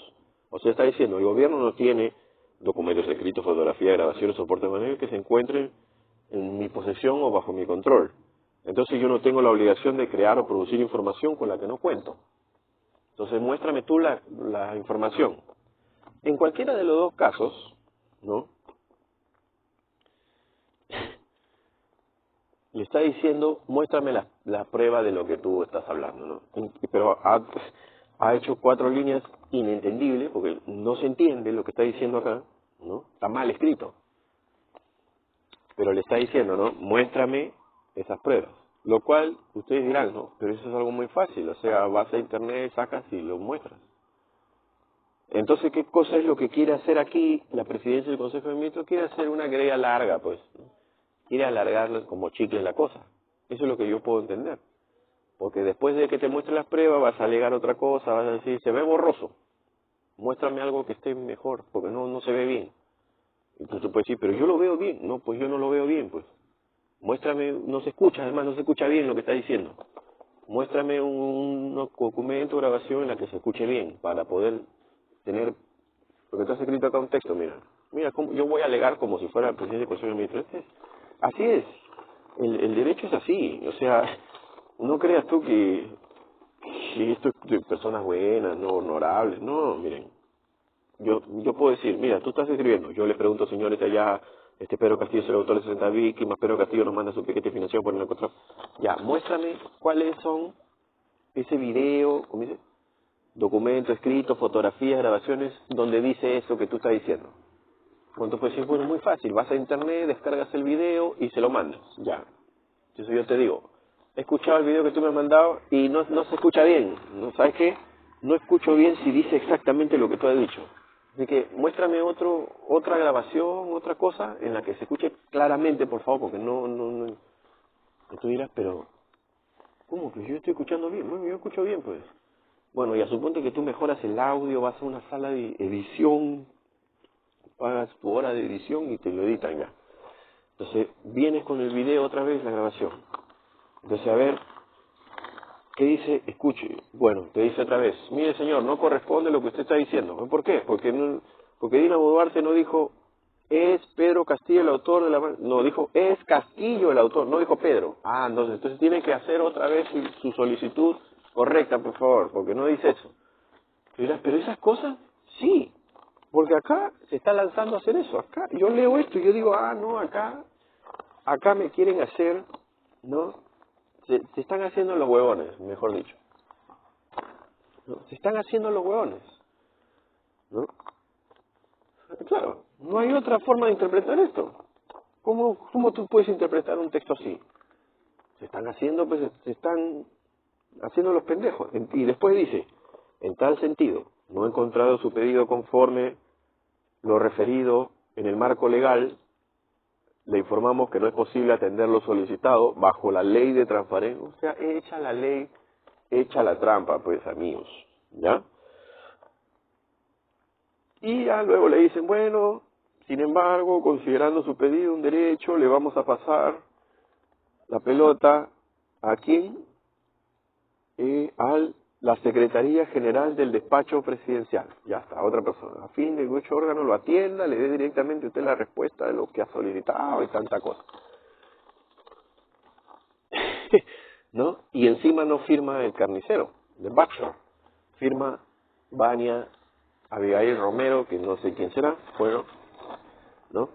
O sea, está diciendo, el gobierno no tiene documentos escritos, fotografías, grabaciones, soporte de manera que se encuentren en mi posesión o bajo mi control. Entonces yo no tengo la obligación de crear o producir información con la que no cuento. Entonces muéstrame tú la información. En cualquiera de los dos casos, ¿no? Le está diciendo, muéstrame la prueba de lo que tú estás hablando, ¿no? Pero ha hecho 4 líneas inentendibles, porque no se entiende lo que está diciendo acá, ¿no? Está mal escrito. Pero le está diciendo, ¿no? Muéstrame esas pruebas. Lo cual, ustedes dirán, ¿no? Pero eso es algo muy fácil, o sea, vas a internet, sacas y lo muestras. Entonces, ¿qué cosa es lo que quiere hacer aquí la presidencia del Consejo de Ministros? Quiere hacer una grilla larga, pues, ¿no? Quiere alargarlo como chicle la cosa. Eso es lo que yo puedo entender. Porque después de que te muestre las pruebas vas a alegar otra cosa, vas a decir, se ve borroso. Muéstrame algo que esté mejor, porque no se ve bien. Entonces tú puedes decir, pero yo lo veo bien. No, pues yo no lo veo bien, pues. Muéstrame, no se escucha, además no se escucha bien lo que está diciendo. Muéstrame un documento, grabación en la que se escuche bien, para poder tener, porque tú has escrito acá un texto, mira, yo voy a alegar como si fuera el presidente del Consejo de Ministros. Así es, el derecho es así, o sea, no creas tú que esto es de personas buenas, no honorables, no, miren, yo puedo decir, mira, tú estás escribiendo, yo le pregunto, señores, allá, Pedro Castillo se le votó a las 60 víctimas, Pedro Castillo nos manda su piquete financiado por el narcotráfico, ya, muéstrame cuáles son ese video, como dice, documento escrito, fotografías, grabaciones, donde dice eso que tú estás diciendo. Entonces pues bueno, muy fácil, vas a internet, descargas el video y se lo mandas, ya. Entonces yo te digo, he escuchado el video que tú me has mandado y no se escucha bien, ¿no? ¿Sabes qué? No escucho bien si dice exactamente lo que tú has dicho. Así que muéstrame otra grabación, otra cosa en la que se escuche claramente, por favor, porque no. Y tú dirás, pero, ¿cómo que yo estoy escuchando bien? Bueno, yo escucho bien, pues. Bueno, ya suponte que tú mejoras el audio, vas a una sala de edición, pagas tu hora de edición y te lo editan ya. Entonces, vienes con el video otra vez, la grabación. Entonces, a ver, ¿qué dice? Escuche. Bueno, te dice otra vez, mire señor, no corresponde lo que usted está diciendo. ¿Por qué? Porque Dina Boluarte no dijo, es Pedro Castillo el autor de la... No, dijo, es Castillo el autor, no dijo Pedro. Ah, entonces tiene que hacer otra vez su solicitud correcta, por favor, porque no dice eso. Y dirás, pero esas cosas, sí, porque acá se está lanzando a hacer eso. Acá yo leo esto y yo digo, no, acá me quieren hacer, ¿no? Se están haciendo los huevones, mejor dicho. ¿No? Se están haciendo los huevones, ¿no? Claro, no hay otra forma de interpretar esto. ¿Cómo tú puedes interpretar un texto así? Se están haciendo, pues, se están haciendo los pendejos. Y después dice, en tal sentido, no he encontrado su pedido conforme lo referido en el marco legal, le informamos que no es posible atender lo solicitado bajo la ley de transparencia. O sea, echa la ley, echa la trampa, pues, amigos, ¿ya? Y ya luego le dicen, bueno, sin embargo, considerando su pedido un derecho, le vamos a pasar la pelota a quién, a la Secretaría General del Despacho Presidencial. Ya está, otra persona. A fin de que dicho órgano lo atienda, le dé directamente a usted la respuesta de lo que ha solicitado y tanta cosa. ¿No? Y encima no firma el carnicero, de Bachelor. Firma Vania Abigail Romero, que no sé quién será, bueno, ¿no?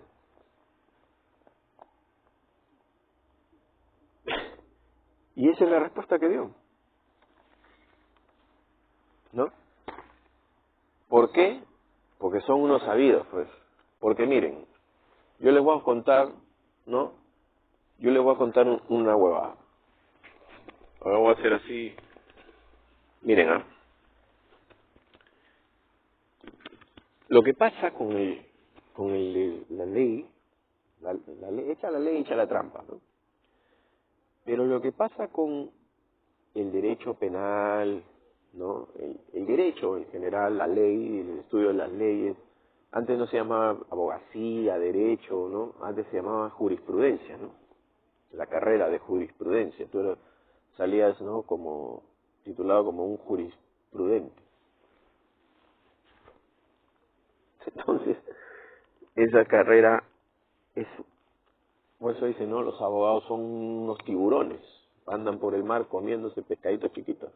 Y esa es la respuesta que dio, ¿no? ¿Por qué? Porque son unos sabidos, pues. Porque miren, yo les voy a contar, ¿no? Yo les voy a contar una huevada. Ahora voy a hacer así. Miren, lo que pasa la ley, la ley, echa la ley, echa la trampa, ¿no? Pero lo que pasa con el derecho penal, ¿no? El derecho en general, la ley, el estudio de las leyes, antes no se llamaba abogacía, derecho, ¿no? Antes se llamaba jurisprudencia, ¿no? La carrera de jurisprudencia. Tú salías, ¿no? Como titulado como un jurisprudente. Entonces, esa carrera es, por eso dicen, ¿no? Los abogados son unos tiburones, andan por el mar comiéndose pescaditos chiquitos.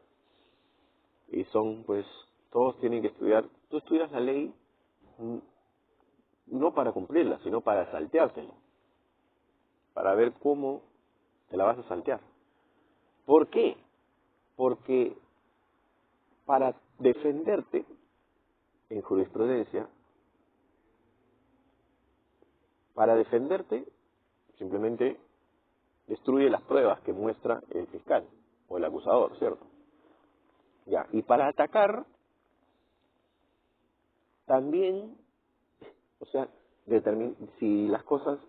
Y son, pues, todos tienen que estudiar. Tú estudias la ley no para cumplirla, sino para salteártela, para ver cómo te la vas a saltear. ¿Por qué? Porque para defenderte en jurisprudencia, para defenderte, simplemente destruye las pruebas que muestra el fiscal o el acusador, ¿cierto? Ya, y para atacar, también, o sea, si las cosas,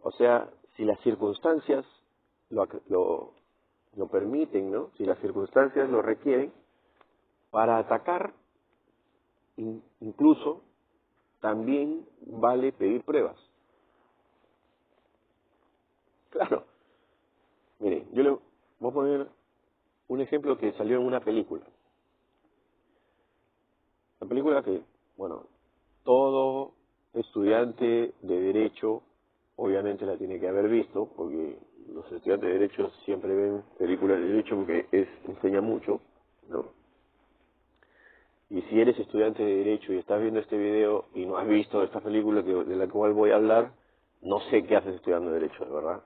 o sea, si las circunstancias lo permiten, ¿no? Si las circunstancias lo requieren, para atacar, incluso, también vale pedir pruebas. Claro. Mire, yo le voy a poner un ejemplo que salió en una película. La película que, bueno, todo estudiante de Derecho obviamente la tiene que haber visto, porque los estudiantes de Derecho siempre ven películas de Derecho porque enseña mucho, ¿no? Y si eres estudiante de Derecho y estás viendo este video y no has visto esta película de la cual voy a hablar, no sé qué haces estudiando Derecho, de verdad.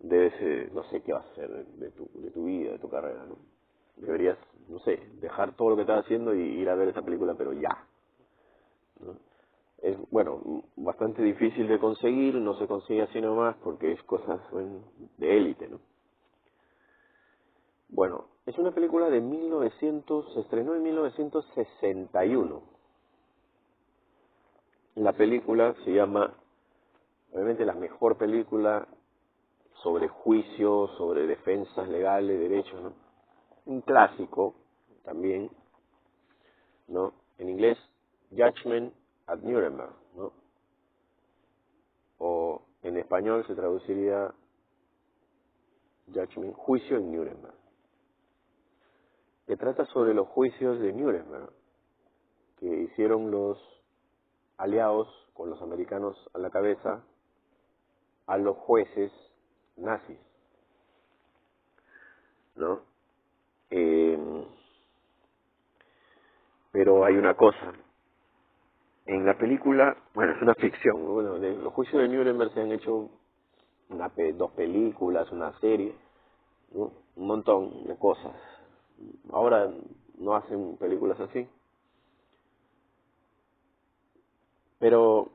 No sé qué vas a hacer de tu vida, de tu carrera, ¿no? deberías, no sé, dejar todo lo que estás haciendo y ir a ver esa película, pero ya, ¿no? Es, bueno, bastante difícil de conseguir, no se consigue así nomás porque es cosas bueno, de élite, ¿no? Bueno, es una película de 1900, se estrenó en 1961. La película se llama, obviamente la mejor película sobre juicios, sobre defensas legales, derechos, ¿no? Un clásico también, ¿no? En inglés, Judgment at Nuremberg, ¿no? O en español se traduciría Judgment, Juicio en Nuremberg, que trata sobre los juicios de Nuremberg que hicieron los aliados con los americanos a la cabeza a los jueces nazis, ¿no? Pero hay una cosa, en la película, bueno, es una ficción, ¿no? Bueno, de los juicios de Nuremberg se han hecho dos películas, una serie, ¿no? Un montón de cosas. Ahora no hacen películas así, pero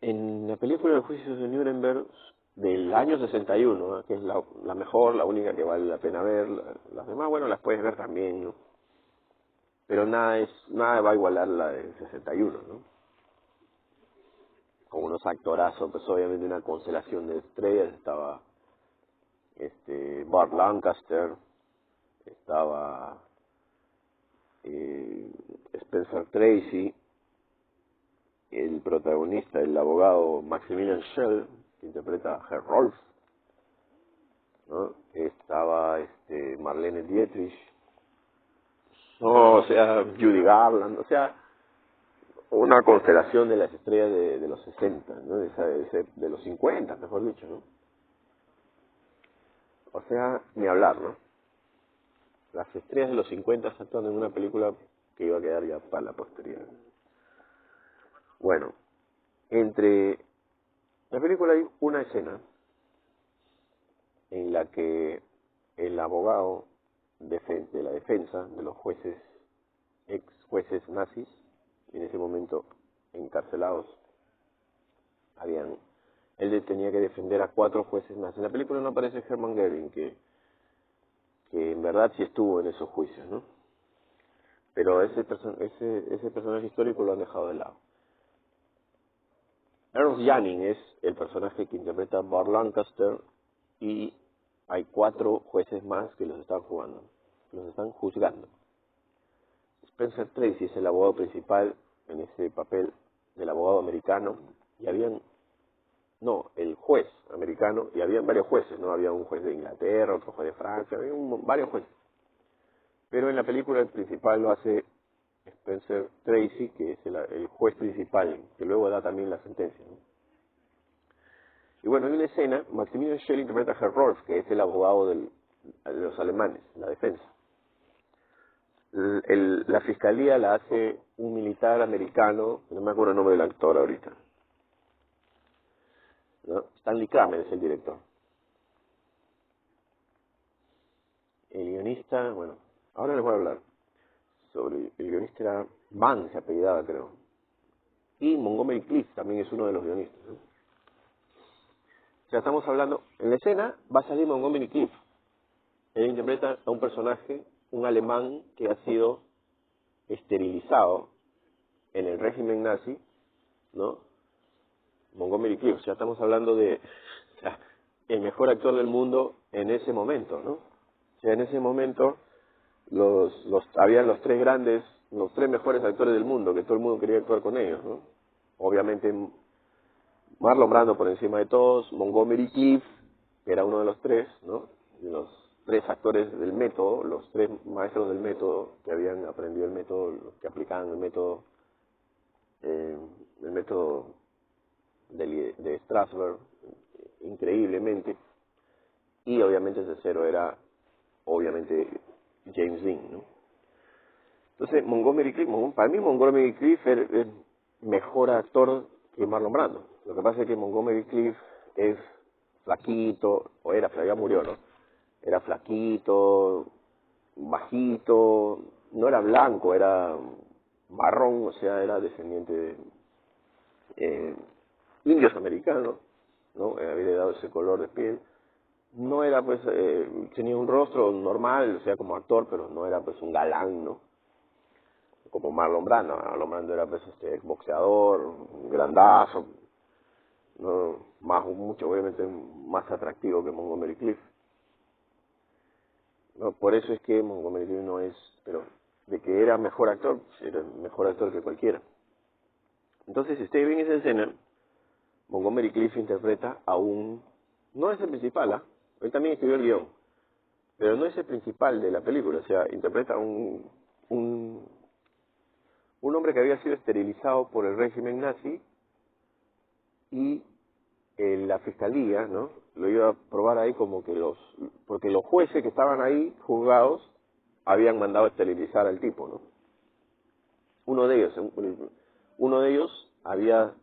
en la película de los juicios de Nuremberg del año 61, ¿no? Que es la mejor, la única que vale la pena ver, las demás, bueno, las puedes ver también, ¿no? Pero nada va a igualar la del 61, ¿no? Con unos actorazos, pues obviamente una constelación de estrellas, estaba Burt Lancaster, estaba Spencer Tracy, el protagonista, el abogado Maximilian Schell, que interpreta a Herr Rolf, ¿no? Estaba Marlene Dietrich, no, o sea, Judy Garland, o sea, una constelación de las estrellas de los 60, ¿no? De los 50, mejor dicho, ¿no? O sea, ni hablar, ¿no? Las estrellas de los 50 actuando en una película que iba a quedar ya para la posteridad. Bueno, entre la película hay una escena en la que el abogado de la defensa de los jueces, ex jueces nazis, en ese momento encarcelados, él tenía que defender a 4 jueces nazis. En la película no aparece Hermann Göring, que en verdad sí estuvo en esos juicios, ¿no? Pero ese personaje histórico lo han dejado de lado. Ernst Janning es el personaje que interpreta a Burt Lancaster y hay 4 jueces más que los están juzgando. Spencer Tracy es el abogado principal en ese papel del abogado americano y el juez americano y habían varios jueces, ¿no? Había un juez de Inglaterra, otro juez de Francia, varios jueces. Pero en la película el principal lo hace Spencer Tracy, que es el juez principal, que luego da también la sentencia, ¿no? Y bueno, hay una escena, Maximilian Schell interpreta a Herr Rolf, que es el abogado de los alemanes, la defensa. La fiscalía la hace un militar americano, no me acuerdo el nombre del actor ahorita, ¿no? Stanley Kramer es el director. El guionista, bueno, ahora les voy a hablar sobre el guionista, era Mann, se apellidaba creo. Y Montgomery Clift también es uno de los guionistas, ¿no? O sea, estamos hablando, en la escena va a salir Montgomery Clift. Él interpreta a un personaje, un alemán que ha sido esterilizado en el régimen nazi, ¿no? Montgomery Clift, o sea, estamos hablando de el mejor actor del mundo en ese momento, ¿no? O sea, en ese momento habían los 3 grandes, los 3 mejores actores del mundo, que todo el mundo quería actuar con ellos, ¿no? Obviamente Marlon Brando por encima de todos, Montgomery Clift, que era uno de los 3, ¿no? Los 3 actores del método, los 3 maestros del método que habían aprendido el método, los que aplicaban el método de Strasberg, increíblemente. Y obviamente el tercero era, obviamente, James Dean, ¿no? Entonces, Montgomery Clift, para mí Montgomery Clift es mejor actor que Marlon Brando. Lo que pasa es que Montgomery Clift es flaquito, o era, pero ya murió, ¿no? Era flaquito, bajito, no era blanco, era marrón, o sea, era descendiente de indios americanos, ¿no? Había dado ese color de piel. No era, pues, tenía un rostro normal, o sea, como actor, pero no era, pues, un galán, ¿no? Como Marlon Brando. Marlon Brando era, pues, boxeador, grandazo, ¿no? Mucho, obviamente, más atractivo que Montgomery Clift. No, por eso es que Montgomery Clift no es, pero de que era mejor actor, pues, era mejor actor que cualquiera. Entonces, si ustedes ven esa escena, Montgomery Clift interpreta a no es el principal, ¿ah? Él también escribió el guión, pero no es el principal de la película, o sea, interpreta a un hombre que había sido esterilizado por el régimen nazi y la fiscalía, ¿no? Lo iba a probar ahí como que porque los jueces que estaban ahí juzgados habían mandado a esterilizar al tipo, ¿no? Uno de ellos había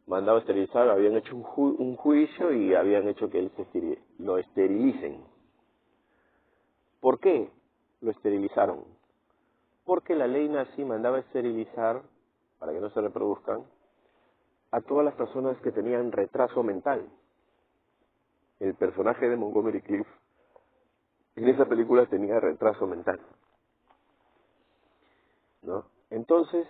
mandado a esterilizar, habían hecho un juicio y habían hecho que él lo esterilicen. ¿Por qué lo esterilizaron? Porque la ley nazi mandaba esterilizar, para que no se reproduzcan, a todas las personas que tenían retraso mental. El personaje de Montgomery Clift en esa película tenía retraso mental, ¿no? Entonces,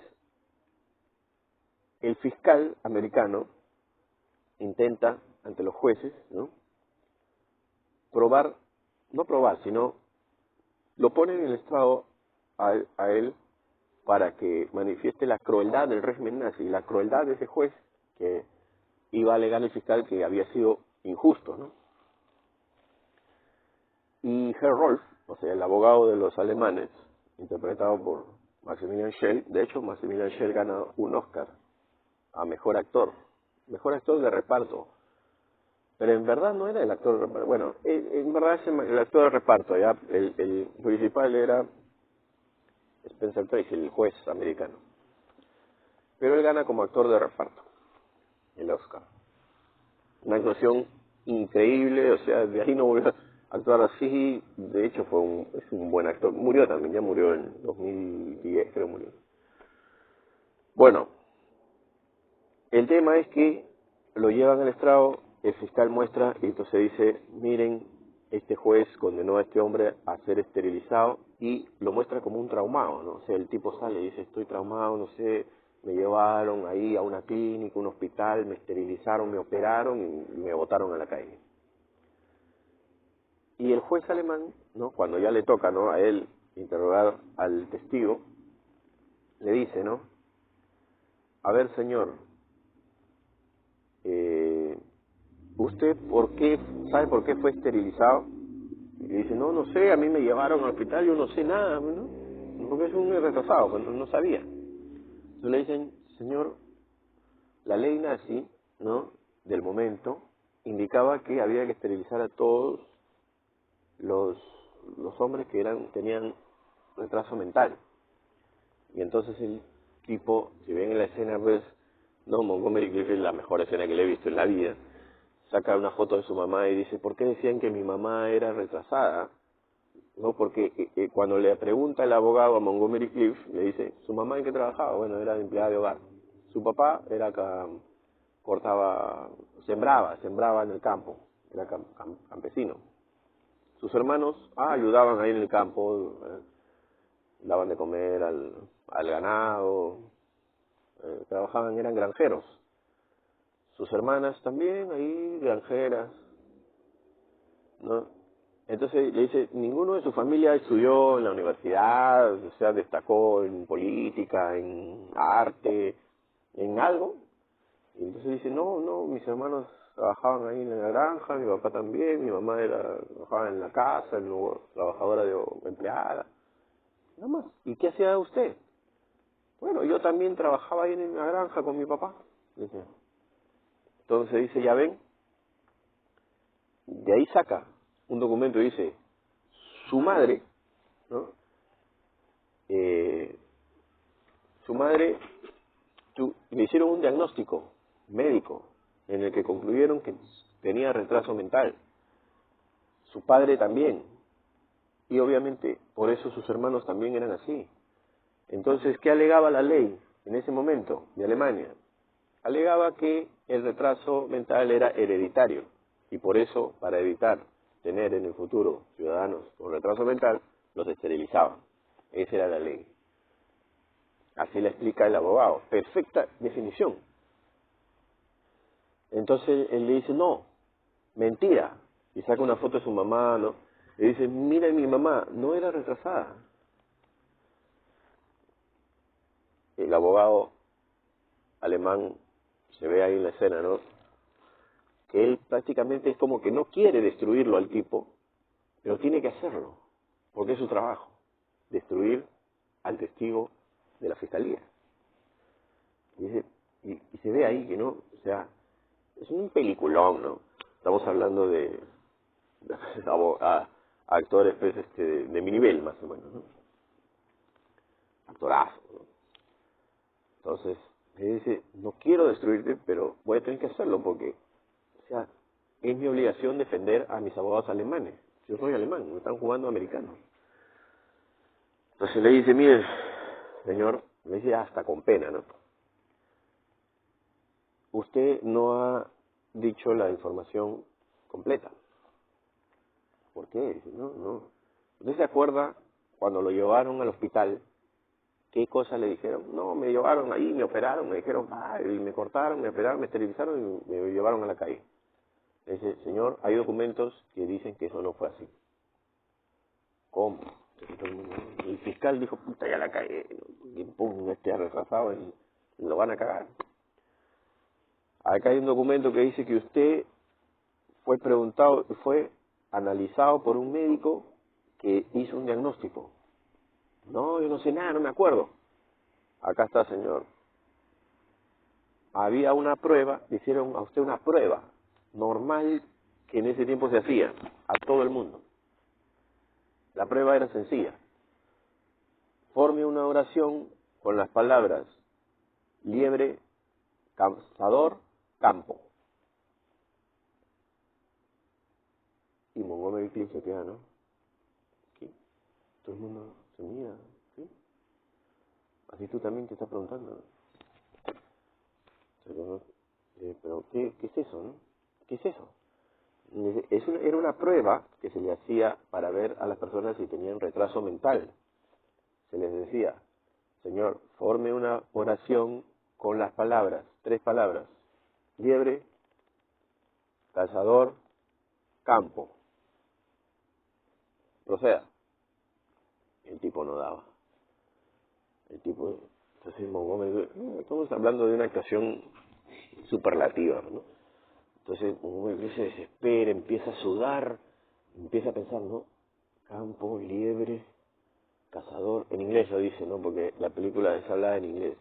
el fiscal americano intenta, ante los jueces, ¿no? No probar, sino lo pone en el estrado a él para que manifieste la crueldad del régimen nazi, la crueldad de ese juez que iba a alegar el fiscal que había sido injusto, ¿no? Y Herr Rolf, o sea, el abogado de los alemanes, interpretado por Maximilian Schell, de hecho Maximilian Schell gana un Oscar a mejor actor de reparto, pero en verdad no era el actor de reparto, bueno, en verdad es el actor de reparto, ya el principal era Spencer Tracy, el juez americano, pero él gana como actor de reparto el Oscar. Una actuación increíble, o sea, de ahí no volvió a actuar así, de hecho es un buen actor, murió también, ya murió en 2010, creo murió. Bueno, el tema es que lo llevan al estrado, el fiscal muestra y entonces dice, miren, este juez condenó a este hombre a ser esterilizado y lo muestra como un traumado, ¿no? O sea, el tipo sale y dice, estoy traumado, no sé, me llevaron ahí a una clínica, un hospital, me esterilizaron, me operaron y me botaron a la calle. Y el juez alemán, ¿no? Cuando ya le toca, ¿no? A él interrogar al testigo, le dice, ¿no? A ver, señor, ¿usted sabe por qué fue esterilizado? Y dice, no sé, a mí me llevaron al hospital, yo no sé nada, ¿no? Porque es un retrasado, cuando no sabía. Entonces le dicen, señor, la ley nazi, ¿no? Del momento, indicaba que había que esterilizar a todos los hombres que tenían retraso mental. Y entonces el tipo, si ven en la escena, pues, no, Montgomery Clift es la mejor escena que le he visto en la vida, saca una foto de su mamá y dice, ¿por qué decían que mi mamá era retrasada? No, porque cuando le pregunta el abogado a Montgomery Clift, le dice, ¿su mamá en qué trabajaba? Bueno, era empleada de hogar. Su papá era sembraba en el campo, era campesino. Sus hermanos, ayudaban ahí en el campo, daban de comer al ganado, eran granjeros. Sus hermanas también ahí, granjeras, ¿no? Entonces le dice, ninguno de su familia estudió en la universidad, o sea, destacó en política, en arte, en algo. Y entonces dice, no, mis hermanos trabajaban ahí en la granja, mi papá también, mi mamá trabajaba en la casa, trabajadora empleada. Nada más. ¿Y qué hacía usted? Bueno, yo también trabajaba ahí en la granja con mi papá. Dice. Entonces dice, ya ven, de ahí saca un documento y dice, su madre, ¿no? Su madre le hicieron un diagnóstico médico en el que concluyeron que tenía retraso mental. su padre también. Y obviamente por eso sus hermanos también eran así. Entonces, ¿qué alegaba la ley en ese momento de Alemania? Alegaba que el retraso mental era hereditario y por eso, para evitar tener en el futuro ciudadanos con retraso mental, los esterilizaban. Esa era la ley. Así la explica el abogado. Perfecta definición. Entonces él le dice, no, mentira. Y saca una foto de su mamá, ¿no? Le dice, mira, mi mamá no era retrasada. El abogado alemán se ve ahí en la escena, ¿no? Que él prácticamente es como que no quiere destruirlo al tipo, pero tiene que hacerlo, porque es su trabajo, destruir al testigo de la fiscalía. Y se ve ahí que no, o sea, es un peliculón, ¿no? Estamos hablando de actores pues, de mi nivel, más o menos, ¿no? Actorazo, ¿no? Entonces, él dice, no quiero destruirte, pero voy a tener que hacerlo porque, o sea, es mi obligación defender a mis abogados alemanes. Yo soy alemán, me están jugando americanos. Entonces le dice, mire, señor, le dice hasta con pena, ¿no? Usted no ha dicho la información completa. ¿Por qué? Dice, no. ¿Usted se acuerda cuando lo llevaron al hospital? ¿Qué cosas le dijeron? No, me llevaron ahí, me operaron, me dijeron, y me cortaron, me operaron, me esterilizaron y me llevaron a la calle. Le dice, señor, hay documentos que dicen que eso no fue así. ¿Cómo? El fiscal dijo, puta, ya la cagué, y pum, retrasado y lo van a cagar. Acá hay un documento que dice que usted fue preguntado, fue analizado por un médico que hizo un diagnóstico. No, yo no sé nada, no me acuerdo. Acá está, señor. Había una prueba, le hicieron a usted una prueba normal que en ese tiempo se hacía a todo el mundo. La prueba era sencilla. Forme una oración con las palabras liebre, cazador, campo. Y Montgomery Clift se queda, ¿no? ¿Qué? Todo el mundo se mira, ¿sí? Así tú también te estás preguntando, ¿no? Pero, ¿qué es eso, no? ¿Qué es eso? Era una prueba que se le hacía para ver a las personas si tenían retraso mental. Se les decía, señor, forme una oración con las palabras, 3 palabras, liebre, cazador, campo. Proceda. El tipo no daba. El tipo, entonces Montgomery, estamos hablando de una actuación superlativa, ¿no? Entonces Montgomery se desespera, empieza a sudar, empieza a pensar, ¿no? Campo, liebre, cazador, en inglés lo dice, ¿no? Porque la película es hablada en inglés.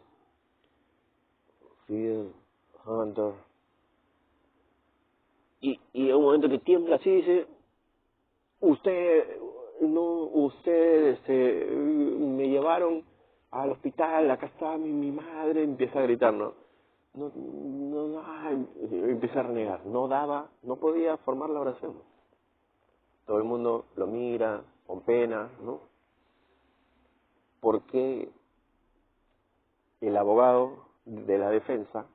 Field, hunter. Y en un momento que tiembla así dice, usted me llevaron al hospital, acá está mi madre, empieza a gritar, ¿no? Empieza a renegar, no podía formar la oración. Todo el mundo lo mira con pena, ¿no? Porque el abogado de la defensa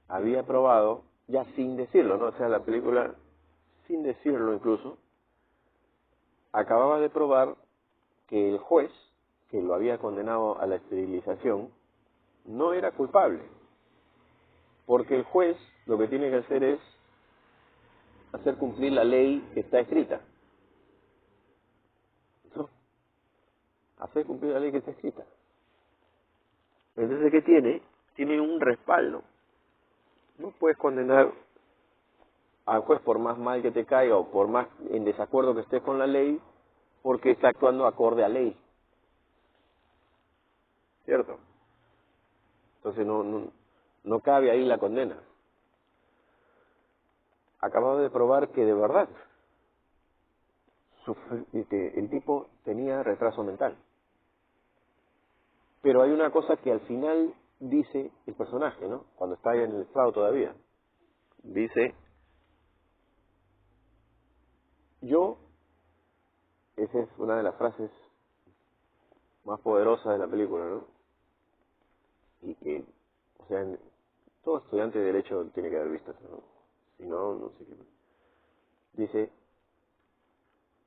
había probado, ya sin decirlo, ¿no? O sea, la película, sin decirlo incluso, acababa de probar que el juez que lo había condenado a la esterilización no era culpable, porque el juez lo que tiene que hacer es hacer cumplir la ley que está escrita. ¿No? Hacer cumplir la ley que está escrita. Entonces, ¿qué tiene? Tiene un respaldo. No puedes condenar al juez por más mal que te caiga o por más en desacuerdo que estés con la ley, porque está actuando acorde a ley. ¿Cierto? Entonces no cabe ahí la condena. Acababa de probar que de verdad el tipo tenía retraso mental. Pero hay una cosa que al final dice el personaje, ¿no? Cuando está ahí en el estrado todavía. Dice, Yo, esa es una de las frases más poderosas de la película, ¿no? Y que, o sea, todo estudiante de Derecho tiene que haber visto eso, ¿no? Si no, no sé qué. Dice,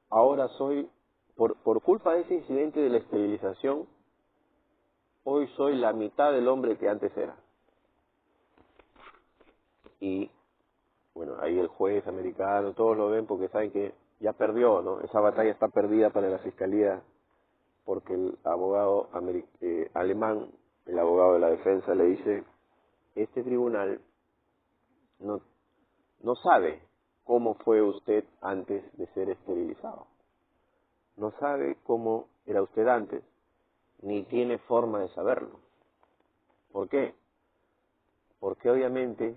ahora soy, por culpa de ese incidente de la esterilización, hoy soy la mitad del hombre que antes era. Y, bueno, ahí el juez americano, todos lo ven porque saben que ya perdió, ¿no? Esa batalla está perdida para la fiscalía porque el abogado alemán, el abogado de la defensa, le dice, este tribunal no, no sabe cómo fue usted antes de ser esterilizado. No sabe cómo era usted antes, ni tiene forma de saberlo. ¿Por qué? Porque obviamente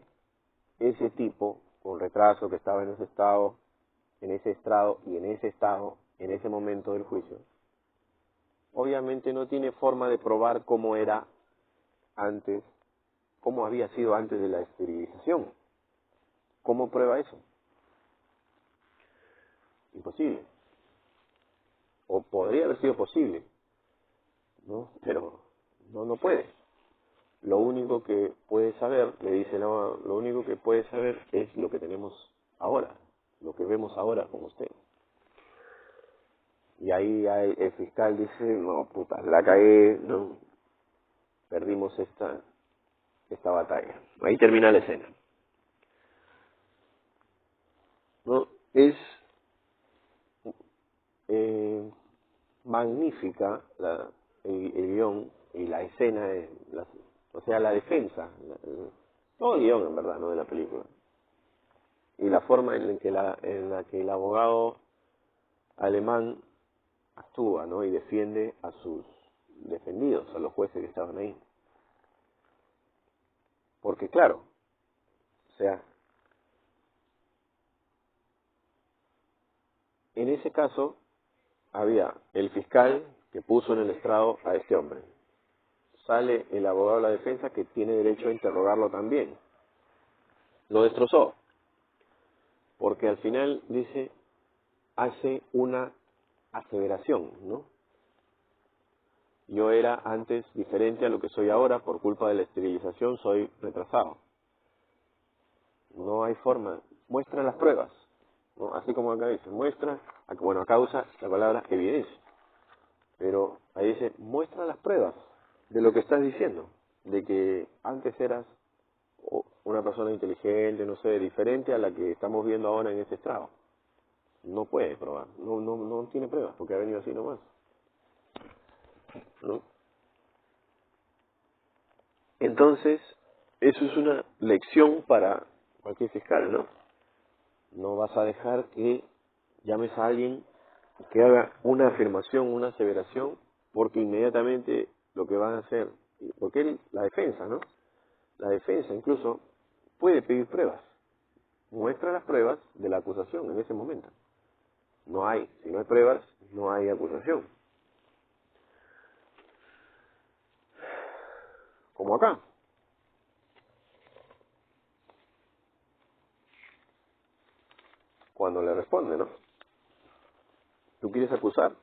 ese tipo, con retraso que estaba en ese estado, en ese estrado y en ese estado, en ese momento del juicio, obviamente no tiene forma de probar cómo era antes, cómo había sido antes de la esterilización. ¿Cómo prueba eso? Imposible. O podría haber sido posible, ¿no? Pero no puede. Lo único que puede saber, le dice lo único que puede saber es lo que tenemos ahora, lo que vemos ahora con usted. Y ahí el fiscal dice, no, puta, la cagué, no, perdimos esta batalla. Ahí termina la escena. ¿No? Es magnífica el guión y la escena, o sea, la defensa, todo el guión en verdad, ¿no? De la película. Y la forma en la que el abogado alemán actúa, ¿no? Y defiende a sus defendidos, a los jueces que estaban ahí. Porque claro, o sea, en ese caso había el fiscal que puso en el estrado a este hombre. Sale el abogado de la defensa que tiene derecho a interrogarlo también. Lo destrozó. Porque al final dice, hace una aseveración, ¿no? Yo era antes diferente a lo que soy ahora, por culpa de la esterilización soy retrasado. No hay forma. Muestra las pruebas, ¿no? Así como acá dice, muestra, bueno, acá usa la palabra evidencia. Pero ahí dice, muestra las pruebas de lo que estás diciendo, de que antes eras una persona inteligente, no sé, diferente a la que estamos viendo ahora en este estrado. No puede probar, no tiene pruebas, porque ha venido así nomás, ¿no? Entonces, eso es una lección para cualquier fiscal, ¿no? No vas a dejar que llames a alguien que haga una afirmación, una aseveración, porque inmediatamente lo que van a hacer, porque la defensa, ¿no? La defensa incluso puede pedir pruebas, muestra las pruebas de la acusación en ese momento. No hay, si no hay pruebas, no hay acusación. Como acá. Cuando le responde, ¿no? Tú quieres acusar,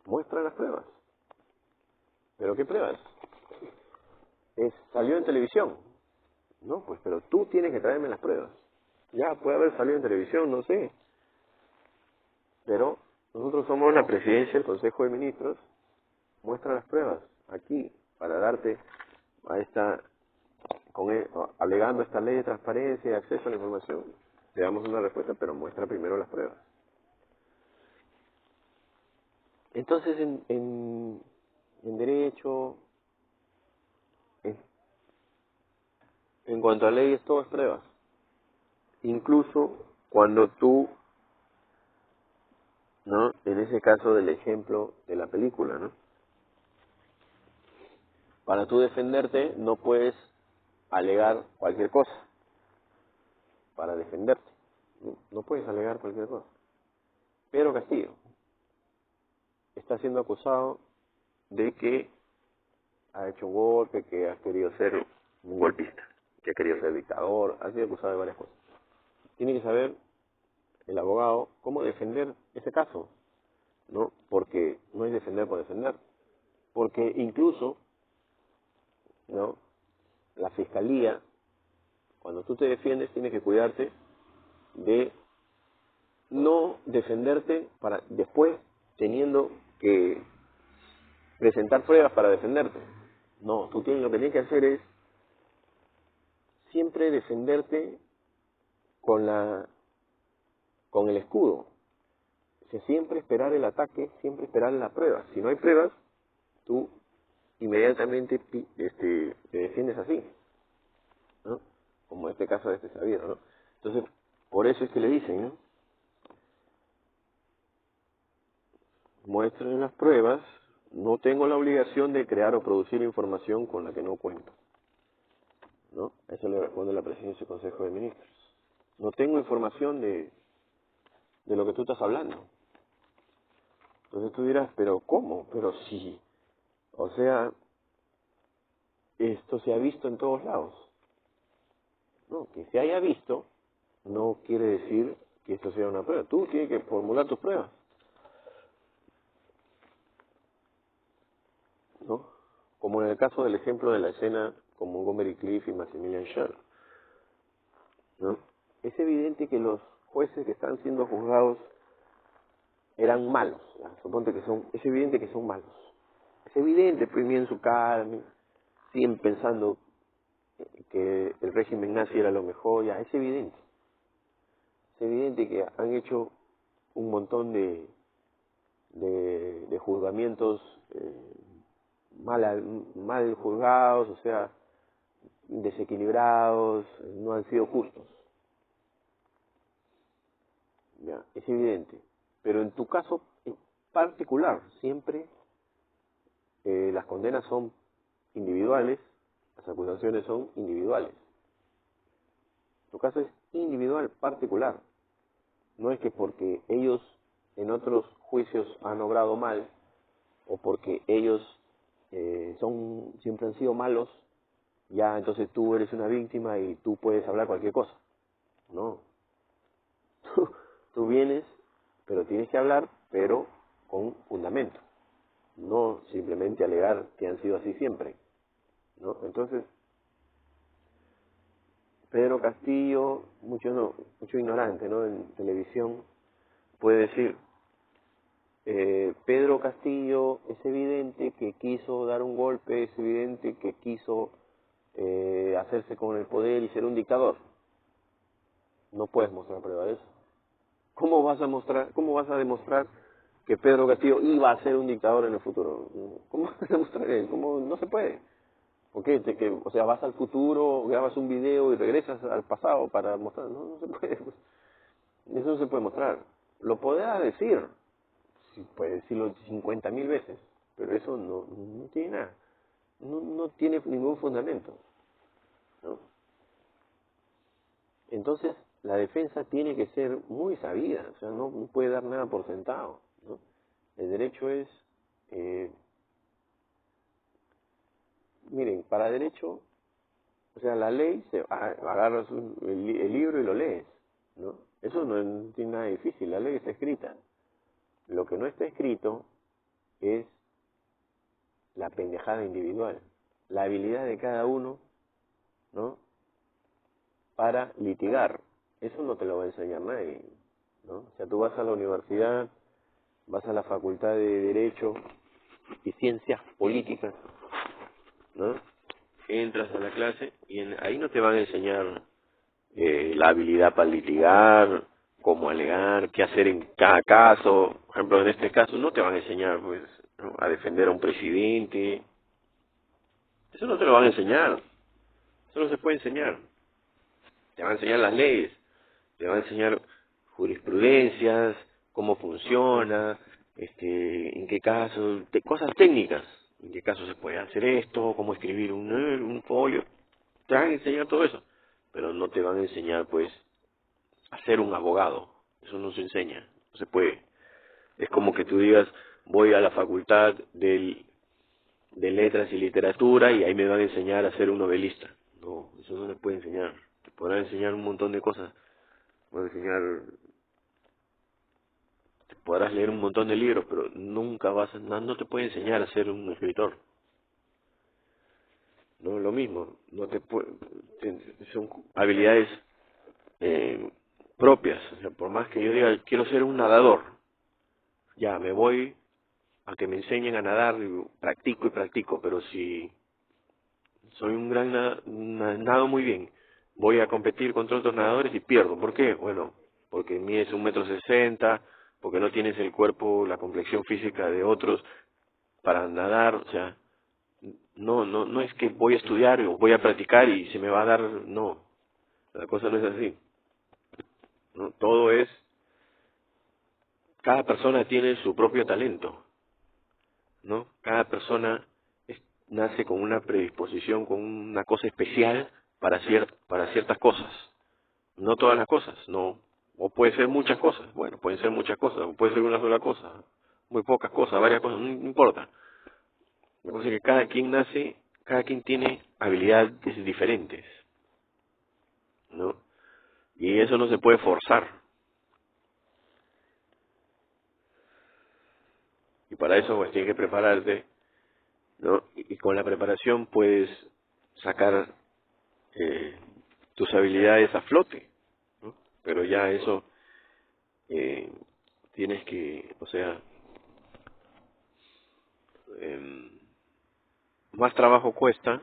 muestra las pruebas. ¿Pero qué pruebas? Salió en televisión. No, pues, pero tú tienes que traerme las pruebas. Ya, puede haber salido en televisión, no sé. Pero nosotros somos la presidencia del Consejo de Ministros. Muestra las pruebas aquí para darte a alegando esta ley de transparencia y acceso a la información. Te damos una respuesta, pero muestra primero las pruebas. Entonces, en derecho, en cuanto a leyes, todo es pruebas. Incluso cuando tú, ¿no? En ese caso del ejemplo de la película, ¿no? Para tú defenderte no puedes alegar cualquier cosa para defenderte. No puedes alegar cualquier cosa. Pedro Castillo está siendo acusado de que ha hecho un golpe, que ha querido ser un golpista, que ha querido ser dictador, ha sido acusado de varias cosas. Tiene que saber el abogado cómo defender ese caso, ¿no? Porque no es defender por defender, porque incluso, ¿no? La fiscalía, cuando tú te defiendes, tienes que cuidarte de no defenderte para después teniendo que presentar pruebas para defenderte. No, tú tienes, lo que tienes que hacer es siempre defenderte con el escudo. O sea, siempre esperar el ataque, siempre esperar las pruebas. Si no hay pruebas, tú inmediatamente te defiendes así, ¿no? Como este caso de este sabido, ¿no? Entonces, por eso es que le dicen, ¿no? Muestren las pruebas, no tengo la obligación de crear o producir información con la que no cuento, ¿no? Eso le responde la presidencia del Consejo de Ministros. No tengo información de lo que tú estás hablando. Entonces tú dirás, pero ¿cómo? Pero sí, o sea, esto se ha visto en todos lados. No, que se haya visto no quiere decir que esto sea una prueba. Tú tienes que formular tus pruebas, ¿no? Como en el caso del ejemplo de la escena con Montgomery Clift y Maximilian Schell, ¿no? Es evidente que los jueces que están siendo juzgados eran malos, ¿ya? Suponte que es evidente que son malos. Es evidente, pues en su cara, siguen pensando que el régimen nazi era lo mejor, ya, es evidente. Es evidente que han hecho un montón de juzgamientos mal juzgados, o sea, desequilibrados, no han sido justos. Ya, es evidente. Pero en tu caso en particular, siempre las condenas son individuales, las acusaciones son individuales. Tu caso es individual, particular. No es que porque ellos en otros juicios han obrado mal, o porque ellos siempre han sido malos, ya entonces tú eres una víctima y tú puedes hablar cualquier cosa. No. Tú vienes, pero tienes que hablar, pero con fundamento. No simplemente alegar que han sido así siempre, ¿no? Entonces, Pedro Castillo, mucho ignorante, ¿no? En televisión puede decir, Pedro Castillo es evidente que quiso dar un golpe, es evidente que quiso hacerse con el poder y ser un dictador. No puedes mostrar prueba de eso. ¿Cómo vas a demostrar que Pedro Castillo iba a ser un dictador en el futuro? ¿Cómo vas a demostrar eso? ¿Cómo? No se puede. ¿Por qué? O sea, vas al futuro, grabas un video y regresas al pasado para mostrar. No, no se puede. Pues. Eso no se puede mostrar. Lo podrás decir, sí, puedes decirlo 50.000 veces, pero eso no tiene nada. No tiene ningún fundamento, ¿no? Entonces, la defensa tiene que ser muy sabida, o sea, no puede dar nada por sentado, ¿no? El derecho es, miren, para derecho, o sea, la ley, agarras el libro y lo lees, ¿no? Eso no tiene nada difícil, la ley está escrita. Lo que no está escrito es la pendejada individual, la habilidad de cada uno, ¿no? Para litigar. Eso no te lo va a enseñar nadie, ¿no? O sea, tú vas a la universidad, vas a la facultad de Derecho y Ciencias Políticas, ¿no? Entras a la clase y ahí no te van a enseñar la habilidad para litigar, cómo alegar, qué hacer en cada caso. Por ejemplo, en este caso no te van a enseñar, pues, ¿no? A defender a un presidente. Eso no te lo van a enseñar. Eso no se puede enseñar. Te van a enseñar las leyes, te van a enseñar jurisprudencias, cómo funciona, en qué casos, cosas técnicas, en qué casos se puede hacer esto, cómo escribir un folio. Te van a enseñar todo eso, pero no te van a enseñar, pues, a ser un abogado. Eso no se enseña, no se puede. Es como que tú digas, voy a la facultad de letras y literatura y ahí me van a enseñar a ser un novelista. No, eso no se puede enseñar. Te podrán enseñar un montón de cosas. Pueden enseñar podrás leer un montón de libros, pero nunca no te puede enseñar a ser un escritor. No, lo mismo, no te puede, son habilidades propias. O sea, por más que yo diga, quiero ser un nadador, ya me voy a que me enseñen a nadar, y practico, pero si soy un gran nado muy bien, voy a competir contra otros nadadores y pierdo. ¿Por qué? Bueno, porque mides 1,60 m, porque no tienes el cuerpo, la complexión física de otros para nadar. O sea, no es que voy a estudiar o voy a practicar y se me va a dar, no, la cosa no es así, ¿no? Todo es, cada persona tiene su propio talento, ¿no? Cada persona nace con una predisposición, con una cosa especial para ciertas cosas, no todas las cosas, no, o puede ser muchas cosas, bueno, pueden ser muchas cosas, o puede ser una sola cosa, muy pocas cosas, varias cosas, no importa. La cosa es que cada quien tiene habilidades diferentes, ¿no? Y eso no se puede forzar. Y para eso pues tienes que prepararte, ¿no? Y con la preparación puedes sacar tus habilidades a flote, ¿no? Pero ya eso eh, tienes que, o sea, más trabajo cuesta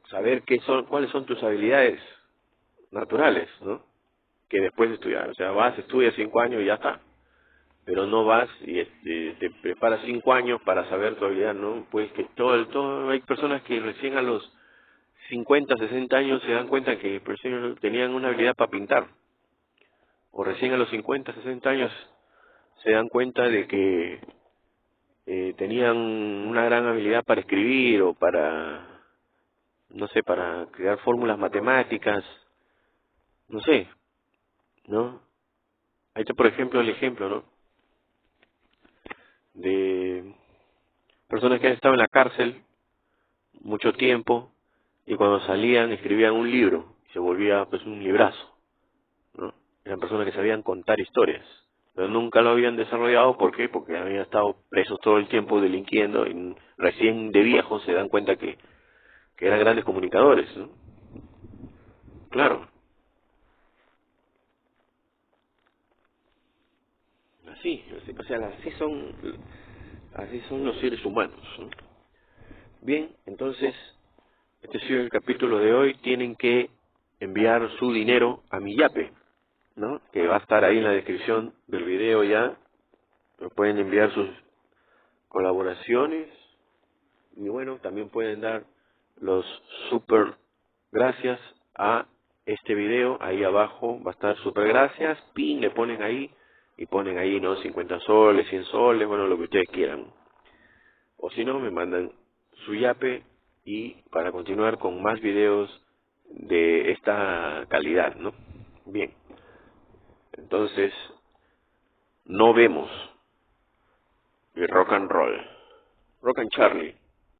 saber cuáles son tus habilidades naturales, ¿no? Que después de estudiar. O sea, estudias 5 años y ya está. Pero no vas y te preparas 5 años para saber tu habilidad, ¿no? Pues que hay personas que recién a los 50, 60 años se dan cuenta que tenían una habilidad para pintar. O recién a los 50, 60 años se dan cuenta de que tenían una gran habilidad para escribir o para, no sé, para crear fórmulas matemáticas, no sé, ¿no? Ahí está, por ejemplo, el ejemplo, ¿no? De personas que han estado en la cárcel mucho tiempo y cuando salían escribían un libro y se volvía pues un librazo, ¿no? Eran personas que sabían contar historias, pero nunca lo habían desarrollado. ¿Por qué? Porque habían estado presos todo el tiempo delinquiendo y recién de viejos se dan cuenta que eran grandes comunicadores, ¿no? Claro, o sea, así son los seres humanos, ¿no? Bien, entonces, este ha sido el capítulo de hoy. Tienen que enviar su dinero a mi Yape, ¿no? Que va a estar ahí en la descripción del video ya. Me pueden enviar sus colaboraciones y bueno, también pueden dar los super gracias a este video. Ahí abajo va a estar super gracias, pin, le ponen ahí y ponen ahí, ¿no? 50 soles, 100 soles, bueno, lo que ustedes quieran. O si no, me mandan su Yape y para continuar con más videos de esta calidad, ¿no? Bien, entonces, no vemos el rock and roll. Rock and Charlie.